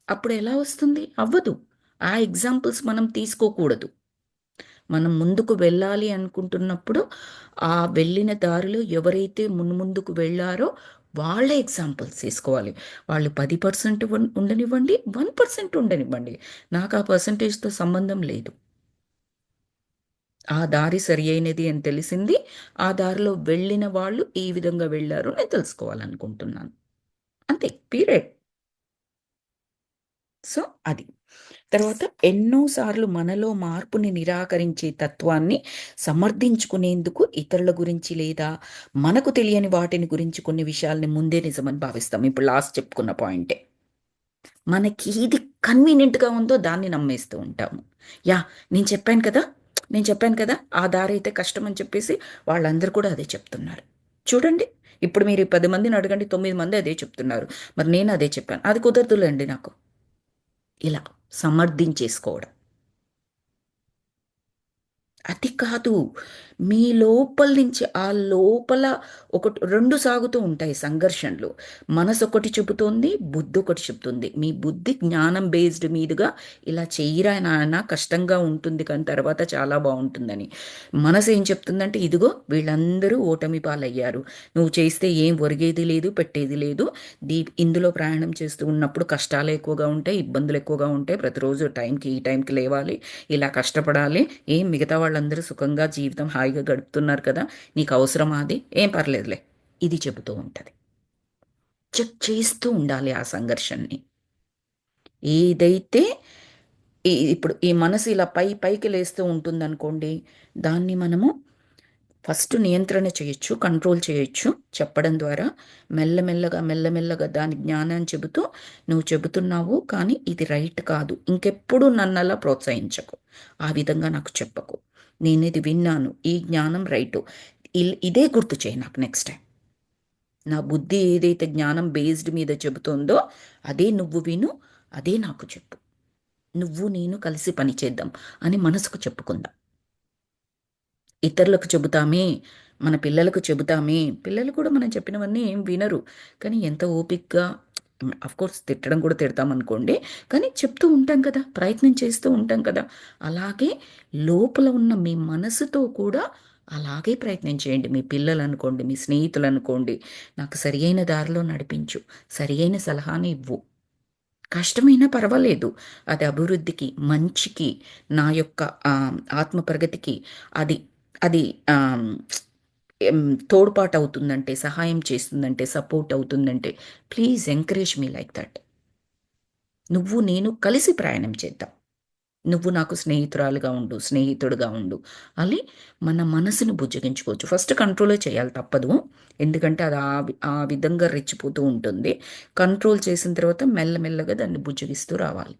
అప్పుడు ఎలా వస్తుంది? అవ్వదు. ఆ ఎగ్జాంపుల్స్ మనం తీసుకోకూడదు. మనం ముందుకు వెళ్ళాలి అనుకుంటున్నప్పుడు ఆ వెళ్ళిన దారిలో ఎవరైతే మున్ముందుకు వెళ్ళారో వాళ్ళ ఎగ్జాంపుల్స్ తీసుకోవాలి. వాళ్ళు 10% ఉండనివ్వండి, 1% ఉండనివ్వండి, నాకు ఆ పర్సంటేజ్తో సంబంధం లేదు. ఆ దారి సరి అయినది అని తెలిసింది, ఆ దారిలో వెళ్ళిన వాళ్ళు ఏ విధంగా వెళ్ళారో నేను తెలుసుకోవాలనుకుంటున్నాను, అంతే. పీరియడ్. సో అది. తర్వాత ఎన్నోసార్లు మనలో మార్పుని నిరాకరించే తత్వాన్ని సమర్థించుకునేందుకు ఇతరుల గురించి లేదా మనకు తెలియని వాటిని గురించి కొన్ని విషయాల్ని ముందే నిజమని భావిస్తాం. ఇప్పుడు లాస్ట్ చెప్పుకున్న పాయింటే. మనకి ఏది కన్వీనియంట్‌గా ఉందో దాన్ని నమ్మేస్తూ ఉంటాము. యాహ్! నేను చెప్పాను కదా, నేను చెప్పాను కదా, ఆ దారి అయితే కష్టం అని చెప్పేసి వాళ్ళందరూ కూడా అదే చెప్తున్నారు. చూడండి, ఇప్పుడు మీరు ఈ 10 మందిని అడగండి, 9 మంది అదే చెప్తున్నారు. మరి నేను అదే చెప్పాను. అది కుదరదులేండి నాకు. ఇలా సమర్థించేసుకోవడం. అది కాదు. మీ లోపల నుంచి ఆ లోపల ఒకటి 2 సాగుతూ ఉంటాయి సంఘర్షణలు. మనసొకటి చెబుతోంది, బుద్ధొకటి చెప్తుంది. మీ బుద్ధి జ్ఞానం బేస్డ్ మీదుగా ఇలా చెయ్యరా నాన్న కష్టంగా ఉంటుంది కానీ తర్వాత చాలా బావుంటుందని. మనసేం చెప్తుందంటే ఇదిగో వీళ్ళందరూ ఓటమి పాలయ్యారు. నువ్వు చేస్తే ఏం ఒరిగేది లేదు, పెట్టేది లేదు. ఇందులో ప్రయాణం చేస్తూ ఉన్నప్పుడు కష్టాలు ఎక్కువగా ఉంటాయి, ఇబ్బందులు ఎక్కువగా ఉంటాయి. ప్రతిరోజు టైంకి ఈ టైంకి లేవాలి. ఇలా కష్టపడాలి. ఏం మిగతా వాళ్ళందరూ సుఖంగా జీవితం హాయిగా గడుపుతున్నారు కదా, నీకు అవసరమా అది? ఏం పర్లేదులే. ఇది చెబుతూ ఉంటుంది. చెక్ చేస్తూ ఉండాలి ఆ సంఘర్షణని. ఏదైతే ఇప్పుడు ఈ మనసు ఇలా పైకి లేస్తూ ఉంటుందనుకోండి, దాన్ని మనము ఫస్ట్ నియంత్రణ చేయొచ్చు, కంట్రోల్ చేయొచ్చు చెప్పడం ద్వారా. మెల్లమెల్లగా మెల్లమెల్లగా దాని జ్ఞానాన్ని చెబుతూ, నువ్వు చెబుతున్నావు కానీ ఇది రైట్ కాదు, ఇంకెప్పుడు నన్ను అలా ప్రోత్సహించకు, ఆ విధంగా నాకు చెప్పకు, నేను ఇది విన్నాను, ఈ జ్ఞానం రైటు, ఇదే గుర్తు చేయి నాకు నెక్స్ట్ టైం. నా బుద్ధి ఏదైతే జ్ఞానం బేస్డ్ మీద చెబుతోందో అదే నువ్వు విను, అదే నాకు చెప్పు, నువ్వు నేను కలిసి పని చేద్దాం అని మనసుకు చెప్పుకుందాం. ఇతరులకు చెబుతామే, మన పిల్లలకు చెబుతామే, పిల్లలు కూడా మనం చెప్పినవన్నీ ఏం వినరు. కానీ ఎంత ఓపికగా, కోర్స్ తిట్టడం కూడా తిడతామనుకోండి, కానీ చెప్తూ ఉంటాం కదా, ప్రయత్నం చేస్తూ ఉంటాం కదా. అలాగే లోపల ఉన్న మీ మనసుతో కూడా అలాగే ప్రయత్నం చేయండి. మీ పిల్లలు అనుకోండి, మీ స్నేహితులు అనుకోండి, నాకు సరి అయిన దారిలో నడిపించు, సరి అయిన సలహాని ఇవ్వు. కష్టమైనా పర్వాలేదు. అది అభివృద్ధికి, మంచికి, నా యొక్క ఆత్మ ప్రగతికి అది అది ఆహ్, తోడ్పాటవుతుందంటే, సహాయం చేస్తుందంటే, సపోర్ట్ అవుతుందంటే, please encourage me like that. నువ్వు నేను కలిసి ప్రయాణం చేద్దాం. నువ్వు నాకు స్నేహితురాలుగా ఉండు, స్నేహితుడిగా ఉండు. అని మన మనసును బుజ్జగించుకోవచ్చు. ఫస్ట్ కంట్రోలే చేయాలి తప్పదు. ఎందుకంటే అది ఆ విధంగా రెచ్చిపోతూ ఉంటుంది. కంట్రోల్ చేసిన తర్వాత మెల్లమెల్లగా దాన్ని బుజ్జగిస్తూ రావాలి.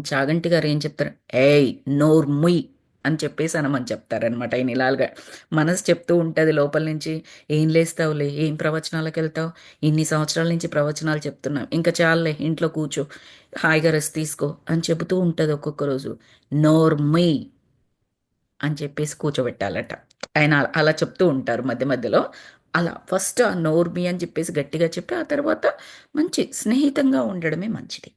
చాగంటి గారు ఏం చెప్తారు? "ఏయ్! నోరు ముయ్" అని చెప్పేసి అనమని చెప్తారనమాట. ఆయన ఇలాగా మనసు చెప్తూ ఉంటది లోపల నుంచి, "ఏం లేస్తావులే, ఏం ప్రవచనాలకెళ్తావు? ఇన్ని సంవత్సరాల నుంచి ప్రవచనాలు చెప్తున్నావు. ఇంక చాలులే ఇంట్లో కూర్చో, హాయిగా రెస్ట్ తీసుకో" అని చెబుతూ ఉంటది ఒక్కొక్క రోజు. "నోరు ముయ్" అని చెప్పేసి కూర్చోబెట్టాలట. ఆయన అలా చెప్తూ ఉంటారు మధ్య మధ్యలో. అలా ఫస్ట్ ఆ నోరు ముయ్ అని చెప్పేసి గట్టిగా చెప్పి, ఆ తర్వాత మంచి స్నేహితంగా ఉండడమే మంచిది.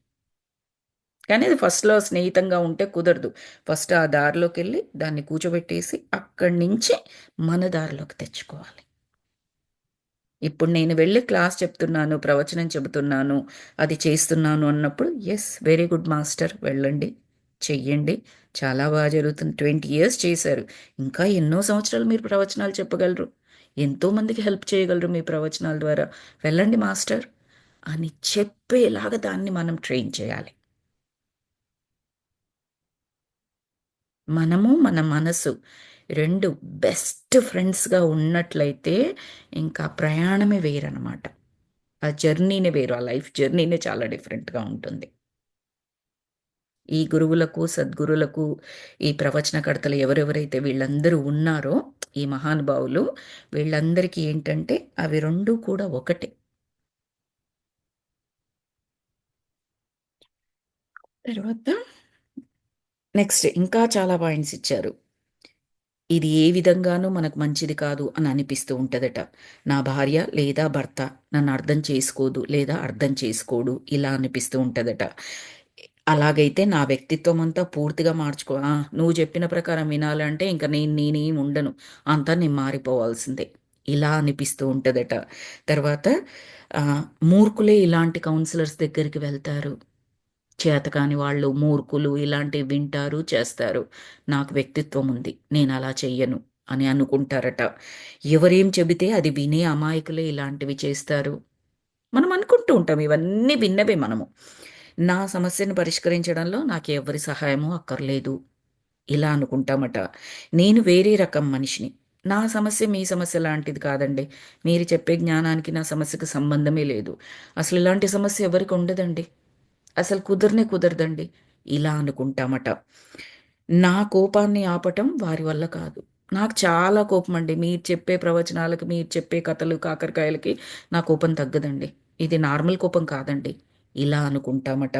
కానీ అది ఫస్ట్‌లో స్నేహితంగా ఉంటే కుదరదు. ఫస్ట్ ఆ దారిలోకెళ్ళి దాన్ని కూర్చోబెట్టేసి అక్కడి నుంచి మన దారిలోకి తెచ్చుకోవాలి. ఇప్పుడు నేను వెళ్ళి క్లాస్ చెప్తున్నాను, ప్రవచనం చెబుతున్నాను, అది చేస్తున్నాను అన్నప్పుడు యెస్, వెరీ గుడ్ మాస్టర్, వెళ్ళండి, చెయ్యండి. చాలా జరుగుతుంది. 20 ఇయర్స్ చేశారు. ఇంకా ఎన్నో సంవత్సరాలు మీరు ప్రవచనాలు చెప్పగలరు. ఎంతోమందికి హెల్ప్ చేయగలరు మీ ప్రవచనాల ద్వారా. వెళ్ళండి మాస్టర్ అని చెప్పేలాగా దాన్ని మనం ట్రైన్ చేయాలి. మనము, మన మనసు 2 బెస్ట్ ఫ్రెండ్స్‌గా ఉన్నట్లయితే ఇంకా ప్రయాణమే వేరనమాట. ఆ జర్నీనే వేరు. ఆ లైఫ్ జర్నీనే చాలా డిఫరెంట్‌గా ఉంటుంది. ఈ గురువులకు, సద్గురులకు, ఈ ప్రవచనకర్తలు ఎవరెవరైతే వీళ్ళందరూ ఉన్నారో, ఈ మహానుభావులు, వీళ్ళందరికీ ఏంటంటే అవి 2 కూడా ఒకటే. తర్వాత నెక్స్ట్ ఇంకా చాలా పాయింట్స్ ఇచ్చారు. ఇది ఏ విధంగానూ మనకు మంచిది కాదు అని అనిపిస్తూ ఉంటదట. నా భార్య లేదా భర్త నన్ను అర్థం చేసుకోదు లేదా అర్థం చేసుకోడు ఇలా అనిపిస్తూ ఉంటదట. అలాగైతే నా వ్యక్తిత్వం అంతా పూర్తిగా నువ్వు చెప్పిన ప్రకారం వినాలంటే ఇంక నేనేం ఉండను. అంతా నేను మారిపోవాల్సిందే. ఇలా అనిపిస్తూ ఉంటదట. తర్వాత ఆహ్, మూర్ఖులే ఇలాంటి కౌన్సిలర్స్ దగ్గరికి వెళ్తారు. చేతకాని వాళ్ళు, మూర్ఖులు ఇలాంటివి వింటారు, చేస్తారు. నాకు వ్యక్తిత్వం ఉంది, నేనలా చెయ్యను అని అనుకుంటారట. ఎవరేం చెబితే అది వినే అమాయకులే ఇలాంటివి చేస్తారు. మనం అనుకుంటూ ఉంటాం ఇవన్నీ విన్నవే మనము. నా సమస్యను పరిష్కరించడంలో నాకెవ్వరి సహాయము అక్కర్లేదు. ఇలా అనుకుంటామట. నేను వేరే రకం మనిషిని. నా సమస్య మీ సమస్య లాంటిది కాదండి. మీరు చెప్పే జ్ఞానానికి నా సమస్యకు సంబంధమే లేదు. అసలు ఇలాంటి సమస్య ఎవరికి ఉండదండి. అసలు కుదరనే కుదరదండి. ఇలా అనుకుంటామట. నా కోపాన్ని ఆపటం వారి వల్ల కాదు. నాకు చాలా కోపమండి. మీరు చెప్పే ప్రవచనాలకి, మీరు చెప్పే కథలు, కాకరకాయలకి నా కోపం తగ్గదండి. ఇది నార్మల్ కోపం కాదండి. ఇలా అనుకుంటామట.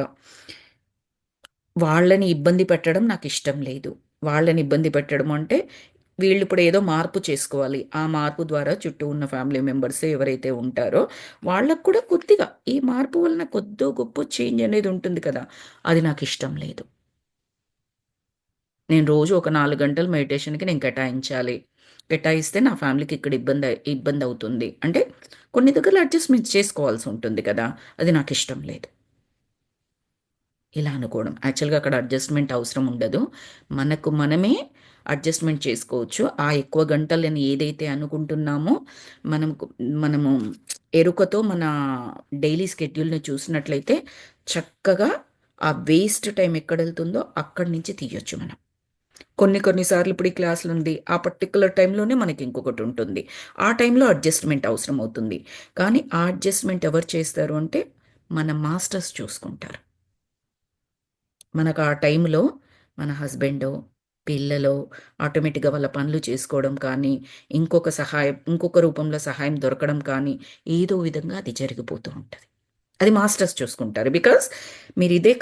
వాళ్ళని ఇబ్బంది పెట్టడం నాకిష్టం లేదు. వాళ్ళని ఇబ్బంది పెట్టడం అంటే, వీళ్ళిప్పుడు ఏదో మార్పు చేసుకోవాలి. ఆ మార్పు ద్వారా చుట్టూ ఉన్న ఫ్యామిలీ మెంబర్స్ ఎవరైతే ఉంటారో, వాళ్ళకి కూడా కొద్దిగా ఈ మార్పు వలన కొద్దో గొప్పో చేంజ్ అనేది ఉంటుంది కదా! అది నాకిష్టం లేదు. నేను రోజు ఒక 4 గంటలు మెడిటేషన్‌కి నేను కేటాయించాలి. కేటాయిస్తే నా ఫ్యామిలీకి ఇక్కడ ఇబ్బందవుతుంది. అంటే కొన్ని దగ్గరలో అడ్జస్ట్‌మెంట్స్ చేసుకోవాల్సి ఉంటుంది కదా! అది నాకిష్టం లేదు. ఇలా అనుకోవడం. యాక్చువల్‌గా అక్కడ అడ్జస్ట్‌మెంట్ అవసరం ఉండదు. మనకు మనమే అడ్జస్ట్‌మెంట్ చేసుకోవచ్చు. ఆ ఎక్కువ గంటలని ఏదైతే అనుకుంటున్నామో, మనకు మనము ఎరుకతో మన డైలీ స్కెడ్యూల్‌ని చూసినట్లయితే చక్కగా ఆ వేస్ట్ టైం ఎక్కడెళ్తుందో అక్కడి నుంచి తీయొచ్చు మనం. కొన్ని కొన్ని సార్లు ఇప్పుడు ఈ క్లాసులుంది. ఆ పర్టిక్యులర్ టైంలోనే మనకి ఇంకొకటి ఉంటుంది. ఆ టైంలో అడ్జస్ట్‌మెంట్ అవసరం అవుతుంది. కానీ ఆ అడ్జస్ట్‌మెంట్ ఎవరు చేస్తారు అంటే మన మాస్టర్స్ చూసుకుంటారు. మనకు ఆ టైంలో మన హస్బెండో, పిల్లలో ఆటోమేటిక్‌గా వాళ్ళ పనులు చేసుకోవడం కానీ, ఇంకొక రూపంలో సహాయం దొరకడం కానీ, ఏదో విధంగా అది జరిగిపోతూ ఉంటది. అది మాస్టర్స్ చూసుకుంటారు. బికాజ్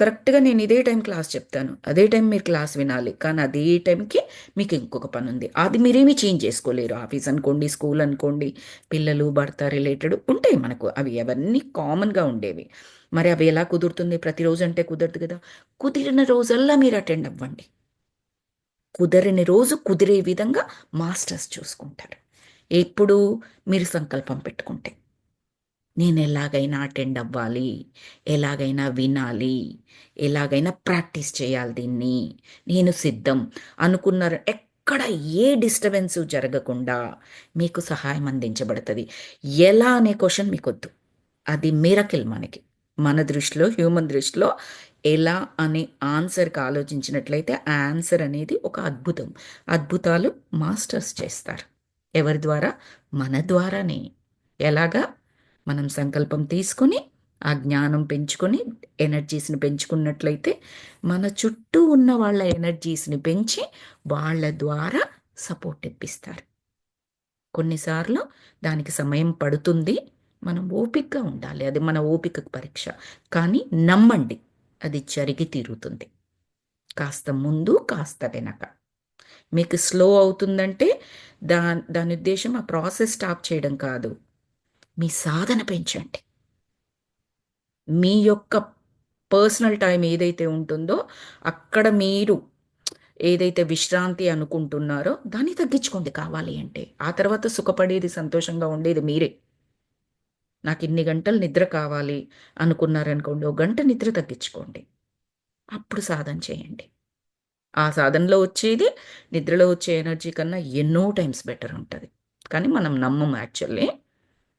కరెక్ట్‌గా నేను ఇదే టైం క్లాస్ చెప్తాను. అదే టైం మీరు క్లాస్ వినాలి. కానీ అదే టైంకి మీకు ఇంకొక పనుంది. అది మీరేమి చేంజ్ చేసుకోలేరు. ఆఫీస్ అనుకోండి, స్కూల్ అనుకోండి, పిల్లలు, భర్త రిలేటెడ్ ఉంటాయి మనకు. అవి అవన్నీ కామన్‌గా ఉండేవి. మరి అవి ఎలా కుదురుతుంది? ప్రతిరోజు అంటే కుదరదు కదా! కుదిరిన రోజల్లా మీరు అటెండ్ అవ్వండి. కుదరని రోజు కుదిరే విధంగా మాస్టర్స్ చూసుకుంటారు. ఎప్పుడు మీరు సంకల్పం పెట్టుకుంటే. నేనెలాగైనా అటెండ్ అవ్వాలి. ఎలాగైనా వినాలి. ఎలాగైనా ప్రాక్టీస్ చేయాలి దీన్ని. నేను సిద్ధం అనుకున్నారు. ఎక్కడ ఏ డిస్టర్బెన్సు జరగకుండా మీకు సహాయం అందించబడతది. ఎలా అనే క్వెషన్ మీకొద్దు. అది మిరకిల్ మనకి. మన దృష్టిలో, హ్యూమన్ దృష్టిలో ఎలా అనే ఆన్సర్‌కి ఆలోచించినట్లయితే, ఆ ఆన్సర్ అనేది ఒక అద్భుతం. అద్భుతాలు మాస్టర్స్ చేస్తారు. ఎవరి ద్వారా? మన ద్వారానే. ఎలాగా? మనం సంకల్పం తీసుకొని, ఆ జ్ఞానం పెంచుకొని, ఎనర్జీస్‌ని పెంచుకున్నట్లయితే, మన చుట్టూ ఉన్న వాళ్ళ ఎనర్జీస్‌ని పెంచి, వాళ్ళ ద్వారా సపోర్ట్ ఇప్పిస్తారు. కొన్నిసార్లు దానికి సమయం పడుతుంది. మనం ఓపికగా ఉండాలి. అది మన ఓపికకు పరీక్ష. కానీ నమ్మండి. అది జరిగి తీరుతుంది. కాస్త ముందు, కాస్త వెనక. మీకు స్లో అవుతుందంటే దాని ఉద్దేశ్యం ఆ ప్రాసెస్ స్టాప్ చేయడం కాదు. మీ సాధన పెంచండి. మీ యొక్క పర్సనల్ టైం ఏదైతే ఉంటుందో, అక్కడ మీరు ఏదైతే విశ్రాంతి అనుకుంటున్నారో, దాన్ని తగ్గించుకోండి కావాలి అంటే. ఆ తర్వాత సుఖపడేది, సంతోషంగా ఉండేది మీరే. నాకిన్ని గంటలు నిద్ర కావాలి అనుకున్నారనుకోండి, ఓ గంట నిద్ర తగ్గించుకోండి. అప్పుడు సాధన చేయండి. ఆ సాధనలో వచ్చేది, నిద్రలో వచ్చే ఎనర్జీ కన్నా ఎన్నో టైమ్స్ బెటర్ ఉంటది. కానీ మనం నమ్మము యాక్చువల్లీ.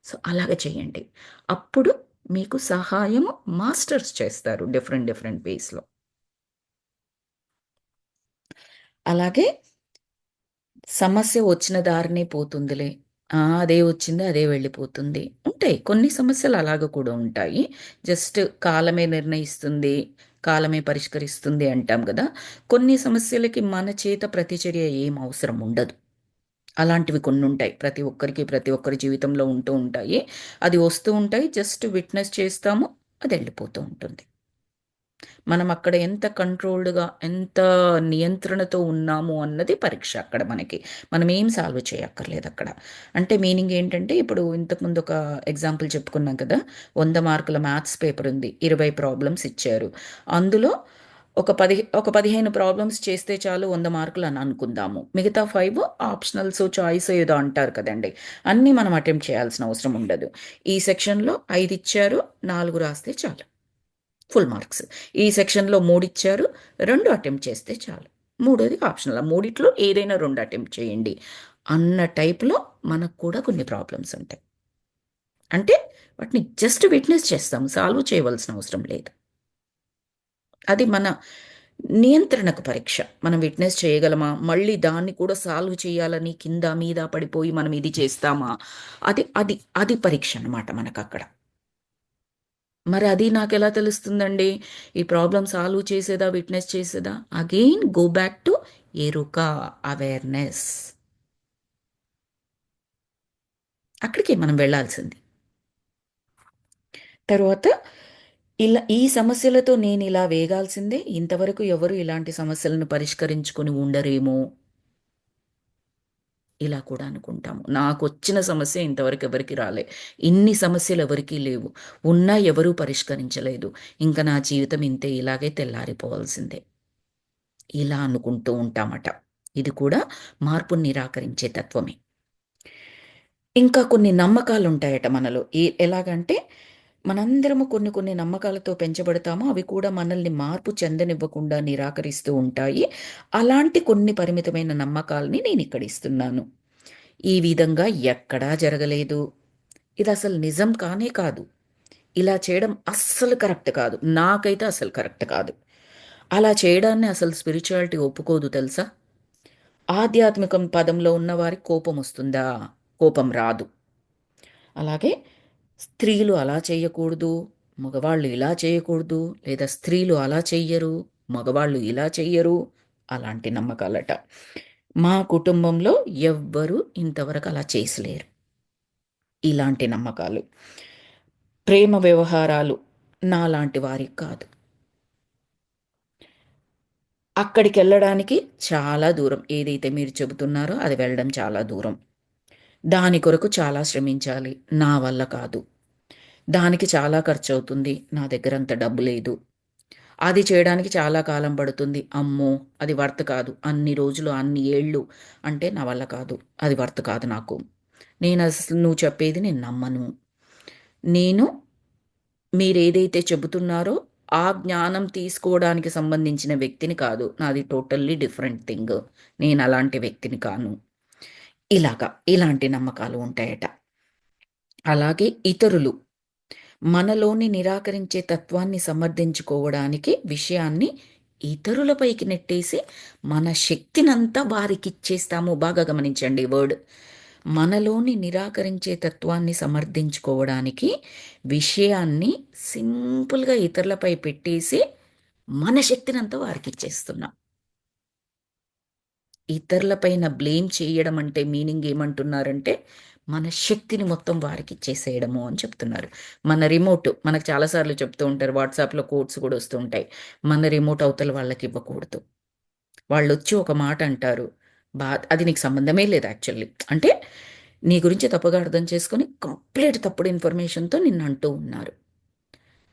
సో, అలాగ చేయండి. అప్పుడు మీకు సహాయము మాస్టర్స్ చేస్తారు డిఫరెంట్ డిఫరెంట్ వేస్‌లో. అలాగే సమస్య వచ్చిన దారినే పోతుందిలే. అదే వచ్చింది, అదే వెళ్ళిపోతుంది. ఉంటాయి. కొన్ని సమస్యలు అలాగ కూడా ఉంటాయి. జస్ట్ కాలమే నిర్ణయిస్తుంది, కాలమే పరిష్కరిస్తుంది అంటాం గదా! కొన్ని సమస్యలకి మన చేత ప్రతిచర్య ఏం అవసరం ఉండదు. అలాంటివి కొన్నుంటాయి. ప్రతి ఒక్కరి జీవితంలో ఉంటూ ఉంటాయి. అది వస్తూ ఉంటాయి. జస్ట్ విట్‌నెస్ చేస్తాము. అదెళ్ళిపోతూ ఉంటుంది. మనం అక్కడ ఎంత కంట్రోల్డ్‌గా, ఎంత నియంత్రణతో ఉన్నాము అన్నది పరీక్ష అక్కడ మనకి. మనం ఏం సాల్వ్ చేయక్కర్లేదక్కడ. అంటే మీనింగ్ ఏంటంటే, ఇప్పుడు ఇంతకుముందు ఒక ఎగ్జాంపుల్ చెప్పుకున్నాం కదా! 100 మార్కుల మ్యాథ్స్ పేపర్ ఉంది. 20 ప్రాబ్లమ్స్ ఇచ్చారు. అందులో ఒక 15 ప్రాబ్లమ్స్ చేస్తే చాలు 100 మార్కులు అని అనుకుందాము. మిగతా 5 ఆప్షనల్సో, చాయిసో ఏదో అంటారు కదండీ! అన్నీ మనం అటెంప్ట్ చేయాల్సిన అవసరం ఉండదు. ఈ సెక్షన్‌లో 5 ఇచ్చారు, 4 రాస్తే చాలు. Full marks. ఈ సెక్షన్‌లో 3 ఇచ్చారు. 2 అటెంప్ట్ చేస్తే చాలు. మూడోది ఆప్షనల్. ఆ మూడిట్లో ఏదైనా 2 అటెంప్ట్ చేయండి. అన్న టైప్‌లో మనకు కూడా కొన్ని ప్రాబ్లమ్స్ ఉంటాయి. అంటే వాటిని జస్ట్ విట్‌నెస్ చేస్తాం. సాల్వ్ చేయవలసిన అవసరం లేదు. అది మన నియంత్రణకు పరీక్ష. మనం విట్‌నెస్ చేయగలమా? మళ్ళీ దాన్ని కూడా సాల్వ్ చేయాలని కింద మీద పడిపోయి మనం ఇది చేస్తామా? అది అది అది పరీక్ష అన్నమాట మనకక్కడ. మరి అది నాకెలా తెలుస్తుందండి? ఈ ప్రాబ్లమ్ సాల్వ్ చేసేదా, విట్‌నెస్ చేసేదా? అగైన్ గో బ్యాక్ టు ఎరుక, అవేర్‌నెస్. అక్కడికే మనం వెళ్ళాల్సింది. తరువాత ఇలా ఈ సమస్యలతో నేనిలా వేగాల్సిందే. ఇంతవరకు ఎవరు ఇలాంటి సమస్యలను పరిష్కరించుకొని ఉండరేమో! ఇలా కూడా అనుకుంటాము. నాకొచ్చిన సమస్య ఇంతవరకు ఎవరికీ రాలే. ఇన్ని సమస్యలు ఎవరికీ లేవు. ఉన్నా ఎవరూ పరిష్కరించలేదు. ఇంక నా జీవితం ఇంతే, ఇలాగే తెల్లారిపోవాల్సిందే. ఇలా అనుకుంటూ ఉంటామట. ఇది కూడా మార్పుని నిరాకరించే తత్వమే. ఇంకా కొన్ని నమ్మకాలుంటాయట మనలో. ఎలాగంటే మనందరము కొన్ని కొన్ని నమ్మకాలతో పెంచబడతాము. అవి కూడా మనల్ని మార్పు చెందనివ్వకుండా నిరాకరిస్తూ ఉంటాయి. అలాంటి కొన్ని పరిమితమైన నమ్మకాల్ని నేనిక్కడ ఇస్తున్నాను. ఈ విధంగా ఎక్కడా జరగలేదు. ఇదసలు నిజం కానే కాదు. ఇలా చేయడం అస్సలు కరెక్ట్ కాదు. నాకైతే అసలు కరెక్ట్ కాదు. అలా చేయడాన్ని అసలు స్పిరిచువాలిటీ ఒప్పుకోదు తెలుసా? ఆధ్యాత్మికం పదంలో ఉన్నవారికి కోపమొస్తుందా? కోపం రాదు. అలాగే స్త్రీలు అలా చేయకూడదు, మగవాళ్ళు ఇలా చేయకూడదు, లేదా స్త్రీలు అలా చెయ్యరు, మగవాళ్ళు ఇలా చెయ్యరు, అలాంటి నమ్మకాలట. మా కుటుంబంలో ఎవ్వరూ ఇంతవరకు అలా చేసలేరు. ఇలాంటి నమ్మకాలు. ప్రేమ వ్యవహారాలు నాలాంటి వారికి కాదు. అక్కడికెళ్ళడానికి చాలా దూరం. ఏదైతే మీరు చెబుతున్నారో అది వెళ్ళడం చాలా దూరం. దాని కొరకు చాలా శ్రమించాలి. నా వల్ల కాదు. దానికి చాలా ఖర్చవుతుంది. నా దగ్గరంత డబ్బు లేదు. అది చేయడానికి చాలా కాలం పడుతుంది. అమ్మో! అది వర్త్ కాదు. అన్ని రోజులు, అన్ని ఏళ్ళు అంటే నా వల్ల కాదు. అది వర్త్ కాదు నాకు. నేనసలు నువ్వు చెప్పేది నేను నమ్మను. నేను మీరేదైతే చెబుతున్నారో ఆ జ్ఞానం తీసుకోవడానికి సంబంధించిన వ్యక్తిని కాదు. నాది టోటల్లీ డిఫరెంట్ థింగ్. నేనలాంటి వ్యక్తిని కాను. ఇలాంటి నమ్మకాలు ఉంటాయట. అలాగే ఇతరులు మనలోని నిరాకరించే తత్వాన్ని సమర్థించుకోవడానికి విషయాన్ని ఇతరులపైకి నెట్టేసి మన శక్తినంతా వారికిచ్చేస్తాము. బాగా గమనించండి ఈ వర్డ్. మనలోని నిరాకరించే తత్వాన్ని సమర్థించుకోవడానికి విషయాన్ని సింపుల్‌గా ఇతరులపై పెట్టేసి మన శక్తినంతా వారికిచ్చేస్తున్నాం. ఇతరుల పైన బ్లేమ్ చేయడం అంటే మీనింగ్ ఏమంటున్నారంటే, మన శక్తిని మొత్తం వారికిచ్చేసేయడము అని చెప్తున్నారు. మన రిమోట్ మనకు చాలా సార్లు చెప్తూ ఉంటారు. వాట్సాప్‌లో కోట్స్ కూడా వస్తూ ఉంటాయి. మన రిమోట్ అవతల వాళ్ళకివ్వకూడదు. వాళ్ళొచ్చి ఒక మాట అంటారు. అది నీకు సంబంధమే లేదు యాక్చువల్లీ. అంటే నీ గురించి తప్పుగా అర్థం చేసుకొని కంప్లీట్ తప్పుడు ఇన్ఫర్మేషన్‌తో నిన్నంటూ ఉన్నారు.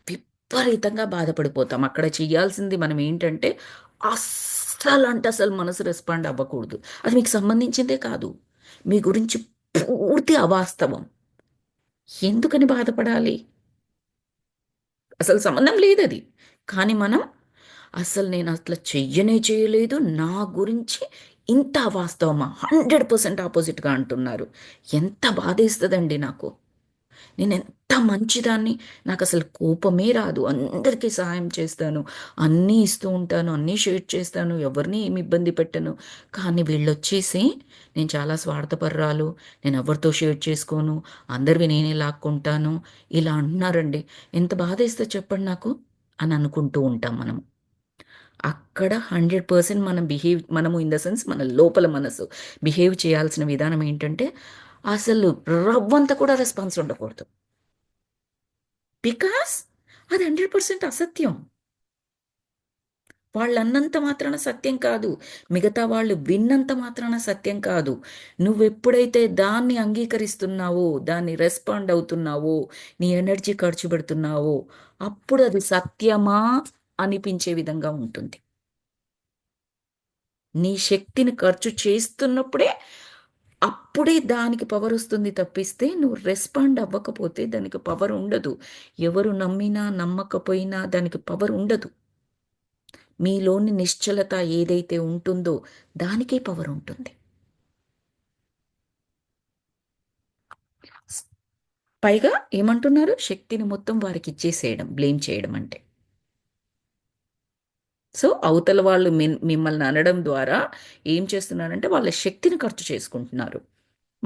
విపరీతంగా బాధపడిపోతాం. అక్కడ చేయాల్సింది మనం ఏంటంటే, అస్సలంటే అసలు మనసు రెస్పాండ్ అవ్వకూడదు. అది మీకు సంబంధించిందే కాదు. మీ గురించి పూర్తి అవాస్తవం. ఎందుకని బాధపడాలి? అసలు సంబంధం లేదది. కానీ మనం అసలు నేనట్లా చెయ్యనే చేయలేదు. నా గురించి ఇంత అవాస్తవమా? 100% ఆపోజిట్‌గా అంటున్నారు. ఎంత బాధేస్తదండి నాకు. నేనెంత మంచిదాన్ని. నాకసలు కోపమే రాదు. అందరికీ సహాయం చేస్తాను. అన్నీ ఇస్తూ ఉంటాను. అన్నీ షేర్ చేస్తాను. ఎవరిని ఏమి ఇబ్బంది పెట్టను. కానీ వీళ్ళొచ్చేసి నేను చాలా స్వార్థపరురాలు. నేనెవరితో షేర్ చేసుకోను. అందరివి నేనే లాక్కుంటాను. ఇలా అంటున్నారండి. ఎంత బాధేస్తది చెప్పండి నాకు? అని అనుకుంటూ ఉంటాం మనం. అక్కడ 100% మనము ఇన్ ద సెన్స్ మన లోపల మనసు బిహేవ్ చేయాల్సిన విధానం ఏంటంటే, అసలు రవ్వంత కూడా రెస్పాన్స్ ఉండకూడదు. బికాస్ అది 100% అసత్యం. వాళ్ళన్నంత మాత్రాన సత్యం కాదు. మిగతా వాళ్ళు విన్నంత మాత్రాన సత్యం కాదు. నువ్వెప్పుడైతే దాన్ని అంగీకరిస్తున్నావో, దాన్ని రెస్పాండ్ అవుతున్నావో, నీ ఎనర్జీ ఖర్చు పెడుతున్నావో, అప్పుడు అది సత్యమా అనిపించే విధంగా ఉంటుంది. నీ శక్తిని ఖర్చు చేస్తున్నప్పుడే, అప్పుడే దానికి పవరొస్తుంది తప్పిస్తే, నువ్వు రెస్పాండ్ అవ్వకపోతే దానికి పవరుండదు. ఎవరు నమ్మినా, నమ్మకపోయినా దానికి పవరుండదు. మీలోని నిశ్చలత ఏదైతే ఉంటుందో దానికే పవరుంటుంది. స్ పైగా ఏమంటున్నారు? శక్తిని మొత్తం వారికిచ్చేసేయడం, బ్లేమ్ చేయడం అంటే. సో, అవతల వాళ్ళు మిమ్మల్ని అనడం ద్వారా ఏం చేస్తున్నారంటే వాళ్ళ శక్తిని ఖర్చు చేసుకుంటున్నారు.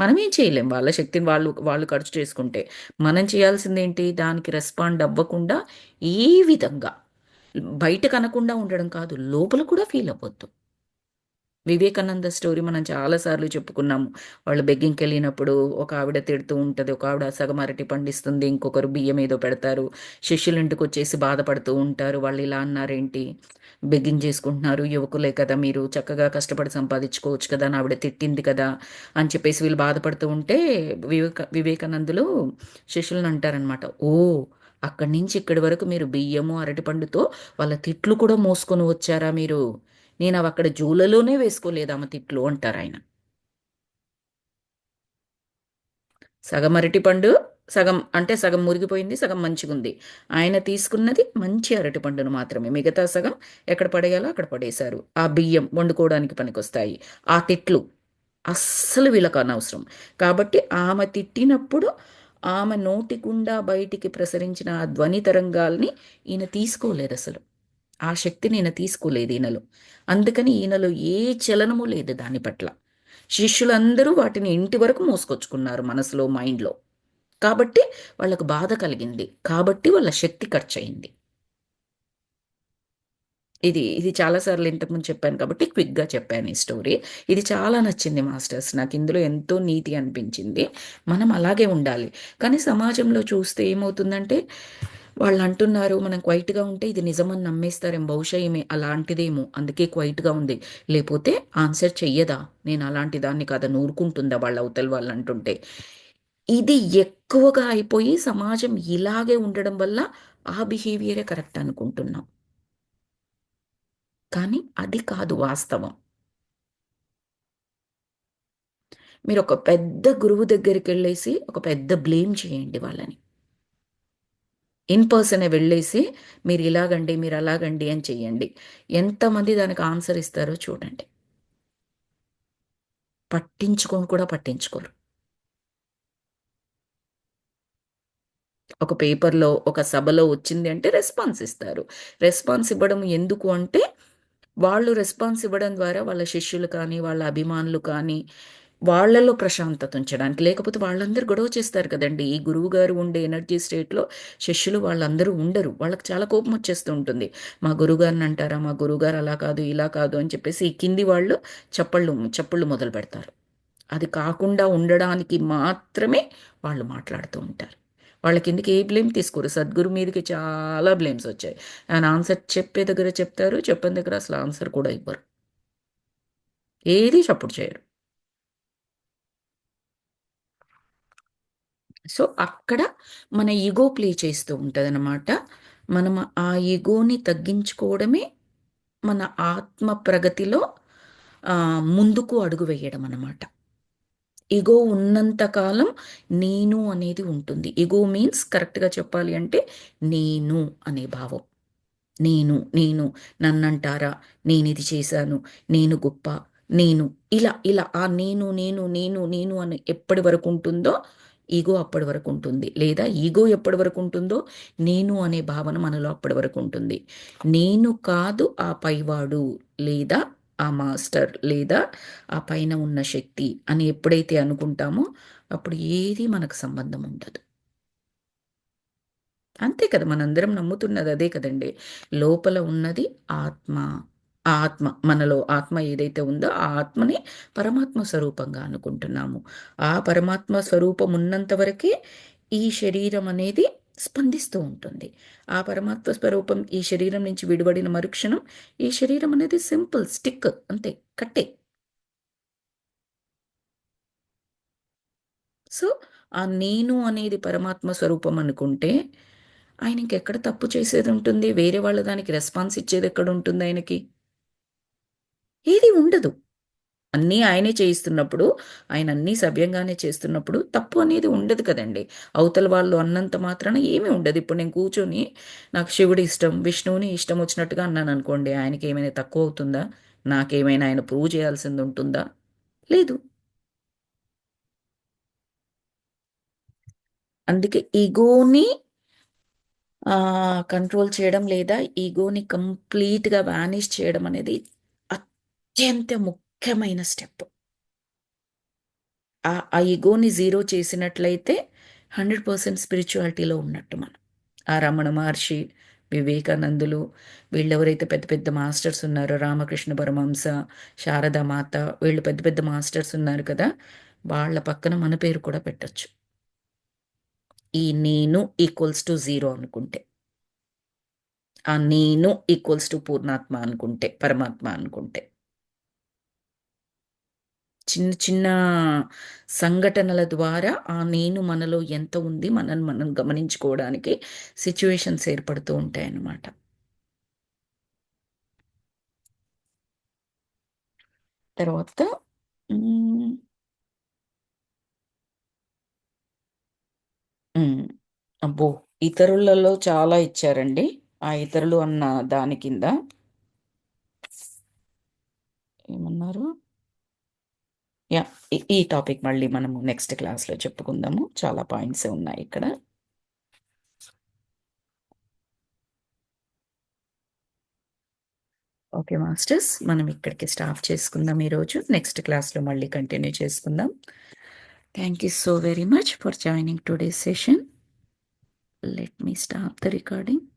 మనమేం చేయలేం. వాళ్ళ శక్తిని వాళ్ళు వాళ్ళు ఖర్చు చేసుకుంటే. మనం చేయాల్సిందేంటి? దానికి రెస్పాండ్ అవ్వకుండా ఏ విధంగా బయటకు అనకుండా ఉండడం కాదు. లోపల కూడా ఫీల్ అవ్వొద్దు. వివేకానంద స్టోరీ మనం చాలా సార్లు చెప్పుకున్నాము. వాళ్ళు బెగ్గింగ్‌కెళ్ళినప్పుడు ఒక ఆవిడ తిడుతూ ఉంటది. ఒక ఆవిడ సగం అరటి పండిస్తుంది. ఇంకొకరు బియ్యం ఏదో పెడతారు. శిష్యులు ఇంటికొచ్చేసి బాధపడుతూ ఉంటారు. వాళ్ళు ఇలా అన్నారేంటి? బెగ్గింగ్ చేసుకుంటున్నారు. యువకులే కదా మీరు చక్కగా కష్టపడి సంపాదించుకోవచ్చు కదా! అని ఆవిడ తిట్టింది కదా! అని చెప్పేసి వీళ్ళు బాధపడుతూ ఉంటే వివేకానందులు శిష్యులని అంటారనమాట. ఓహ్! అక్కడి నుంచి ఇక్కడి వరకు మీరు బియ్యము, అరటిపండుతో వాళ్ళ తిట్లు కూడా మోసుకొని వచ్చారా మీరు? నేనవక్కడ జూలలోనే వేసుకోలేదు ఆమె తిట్లు అంటారాయన. సగం అరటిపండు, సగం అంటే సగం మురిగిపోయింది, సగం మంచిగుంది. ఆయన తీసుకున్నది మంచి అరటిపండును మాత్రమే. మిగతా సగం ఎక్కడ పడేయాలో అక్కడ పడేశారు. ఆ బియ్యం వండుకోవడానికి పనికొస్తాయి. ఆ తిట్లు అస్సలు వీళ్ళకనవసరం. కాబట్టి ఆమె తిట్టినప్పుడు ఆమె నోటి గుండా బయటికి ప్రసరించిన ఆ ధ్వని తరంగాల్ని ఈయన తీసుకోలేదసలు. ఆ శక్తిని ఈయన తీసుకోలేదు ఈయనలో. అందుకని ఈయనలో ఏ చలనము లేదు దాని పట్ల. శిష్యులందరూ వాటిని ఇంటి వరకు మోసుకొచ్చుకున్నారు మనసులో, మైండ్‌లో. కాబట్టి వాళ్ళకు బాధ కలిగింది. కాబట్టి వాళ్ళ శక్తి ఖర్చయింది. ఇది చాలా సార్లు ఇంతకుముందు చెప్పాను కాబట్టి క్విక్‌గా చెప్పాను ఈ స్టోరీ. ఇది చాలా నచ్చింది మాస్టర్స్. నాకిందులో ఎంతో నీతి అనిపించింది. మనం అలాగే ఉండాలి. కానీ సమాజంలో చూస్తే ఏమవుతుందంటే వాళ్ళంటున్నారు మనం క్వైట్‌గా ఉంటే ఇది నిజమని నమ్మేస్తారేమో. బహుశా ఈమె అలాంటిదేమో. అందుకే క్వైట్‌గా ఉంది. లేపోతే ఆన్సర్ చెయ్యదా? నేను అలాంటి దాన్ని కాదని ఊరుకుంటుందా వాళ్ళ అవతల వాళ్ళంటుంటే. ఇది ఎక్కువగా అయిపోయి సమాజం ఇలాగే ఉండడం వల్ల ఆ బిహేవియరే కరెక్ట్ అనుకుంటున్నాం. కానీ అది కాదు వాస్తవం. మీరొక పెద్ద గురువు దగ్గరికెళ్ళేసి ఒక పెద్ద బ్లేమ్ చేయండి వాళ్ళని. ఇన్ పర్సనే వెళ్ళేసి మీరిలాగండి, మీరలాగండి అని చెయ్యండి. ఎంతమంది దానికి ఆన్సర్ ఇస్తారో చూడండి. పట్టించుకోను కూడా పట్టించుకోరు. ఒక పేపర్‌లో, ఒక సభలో వచ్చింది అంటే రెస్పాన్స్ ఇస్తారు. రెస్పాన్స్ ఇవ్వడం ఎందుకు అంటే, వాళ్ళు రెస్పాన్స్ ఇవ్వడం ద్వారా వాళ్ళ శిష్యులు కానీ, వాళ్ళ అభిమానులు కానీ, వాళ్ళలో ప్రశాంతత ఉంచడానికి. లేకపోతే వాళ్ళందరూ గొడవ చేస్తారు కదండీ! ఈ గురువుగారు ఉండే ఎనర్జీ స్టేట్‌లో శిష్యులు వాళ్ళందరూ ఉండరు. వాళ్ళకి చాలా కోపం వచ్చేస్తూ ఉంటుంది. మా గురువుగారిని అంటారా? మా గురువుగారు అలా కాదు, ఇలా కాదు అని చెప్పేసి ఈ కింది వాళ్ళు చప్పుళ్ళు మొదలుపెడతారు. అది కాకుండా ఉండడానికి మాత్రమే వాళ్ళు మాట్లాడుతూ ఉంటారు. వాళ్ళ కిందకి ఏ బ్లేమ్ తీసుకోరు. సద్గురు మీదకి చాలా బ్లేమ్స్ వచ్చాయి. ఆయన ఆన్సర్ చెప్పే దగ్గర చెప్తారు. చెప్పని దగ్గర అసలు ఆన్సర్ కూడా ఇవ్వరు. ఏది సపోర్ట్ చేయరు. సో, అక్కడ మన ఇగో ప్లే చేస్తూ ఉంటదనమాట. మనం ఆ ఇగోని తగ్గించుకోవడమే మన ఆత్మ ప్రగతిలో ముందుకు అడుగు వేయడం అనమాట. ఇగో ఉన్నంత కాలం నేను అనేది ఉంటుంది. ఇగో మీన్స్ కరెక్ట్‌గా చెప్పాలి అంటే నేను అనే భావం. నేను నన్నంటారా? నేనిది చేశాను. నేను గొప్ప. నేను ఇలా ఆ నేను అని ఎప్పటి వరకుంటుందో ఈగో అప్పటి వరకుంటుంది. లేదా ఈగో ఎప్పటి వరకుంటుందో నేను అనే భావన మనలో అప్పటి వరకుంటుంది. నేను కాదు ఆ పైవాడు లేదా ఆ మాస్టర్ లేదా ఆ పైన ఉన్న శక్తి అని ఎప్పుడైతే అనుకుంటామో అప్పుడు ఏది మనకు సంబంధం ఉండదు. అంతే కదా! మనందరం నమ్ముతున్నది అదే కదండీ! లోపల ఉన్నది ఆత్మ. ఆ ఆత్మ మనలో ఆత్మ ఏదైతే ఉందో ఆ ఆత్మని పరమాత్మ స్వరూపంగా అనుకుంటున్నాము. ఆ పరమాత్మ స్వరూపం ఉన్నంత వరకే ఈ శరీరం అనేది స్పందిస్తూ ఉంటుంది. ఆ పరమాత్మ స్వరూపం ఈ శరీరం నుంచి విడివడిన మరుక్షణం ఈ శరీరం అనేది సింపుల్ స్టిక్ అంతే కట్టే. సో, ఆ నేను అనేది పరమాత్మ స్వరూపం అనుకుంటే, ఆయన ఇంకెక్కడ తప్పు చేసేదుంటుంది? వేరే వాళ్ళ దానికి రెస్పాన్స్ ఇచ్చేదెక్కడుంటుంది ఆయనకి? ఏది ఉండదు. అన్నీ ఆయనే చేయిస్తున్నప్పుడు, ఆయన అన్నీ సవ్యంగానే చేస్తున్నప్పుడు, తప్పు అనేది ఉండదు కదండీ! అవతల వాళ్ళు అన్నంత మాత్రాన ఏమీ ఉండదు. ఇప్పుడు నేను కూర్చొని, నాకు శివుడు ఇష్టం, విష్ణువుని ఇష్టం వచ్చినట్టుగా అన్నాననుకోండి, ఆయనకేమైనా తక్కువవుతుందా? నాకేమైనా ఆయన ప్రూవ్ చేయాల్సిందుంటుందా? లేదు. అందుకే ఇగోని కంట్రోల్ చేయడం లేదా ఈగోని కంప్లీట్‌గా వానిష్ చేయడం అనేది అత్యంత ముఖ్యమైన స్టెప్. ఆ ఈగోని జీరో చేసినట్లయితే 100% స్పిరిచువాలిటీలో ఉన్నట్టు మనం. ఆ రమణ మహర్షి, వివేకానందులు, వీళ్ళెవరైతే పెద్ద పెద్ద మాస్టర్స్ ఉన్నారో, రామకృష్ణ పరమహంస, శారదామాత, వీళ్ళు పెద్ద పెద్ద మాస్టర్స్ ఉన్నారు కదా! వాళ్ళ పక్కన మన పేరు కూడా పెట్టొచ్చు. ఈ నేను ఈక్వల్స్ టు జీరో అనుకుంటే. ఆ నేను ఈక్వల్స్ టు పూర్ణాత్మ అనుకుంటే, పరమాత్మ అనుకుంటే. చిన్న చిన్న సంఘటనల ద్వారా ఆ నేను మనలో ఎంత ఉంది మనల్ని మనం గమనించుకోవడానికి సిచ్యువేషన్స్ ఏర్పడుతూ ఉంటాయన్నమాట. తర్వాత హ్మ్. హ్మ్. అబ్బో! ఇతరులలో చాలా ఇచ్చారండి. ఆ ఇతరులు అన్న దాని కింద ఏమన్నారు? యాహ్! ఈ టాపిక్ మళ్ళీ మనము నెక్స్ట్ క్లాస్‌లో చెప్పుకుందాము. చాలా పాయింట్సే ఉన్నాయి ఇక్కడ. Okay masters. మనం ఇక్కడికి స్టాప్ చేసుకుందాం ఈరోజు. నెక్స్ట్ క్లాస్‌లో మళ్ళీ కంటిన్యూ చేసుకుందాం. Thank you so very much for joining today's session. Let me stop the recording.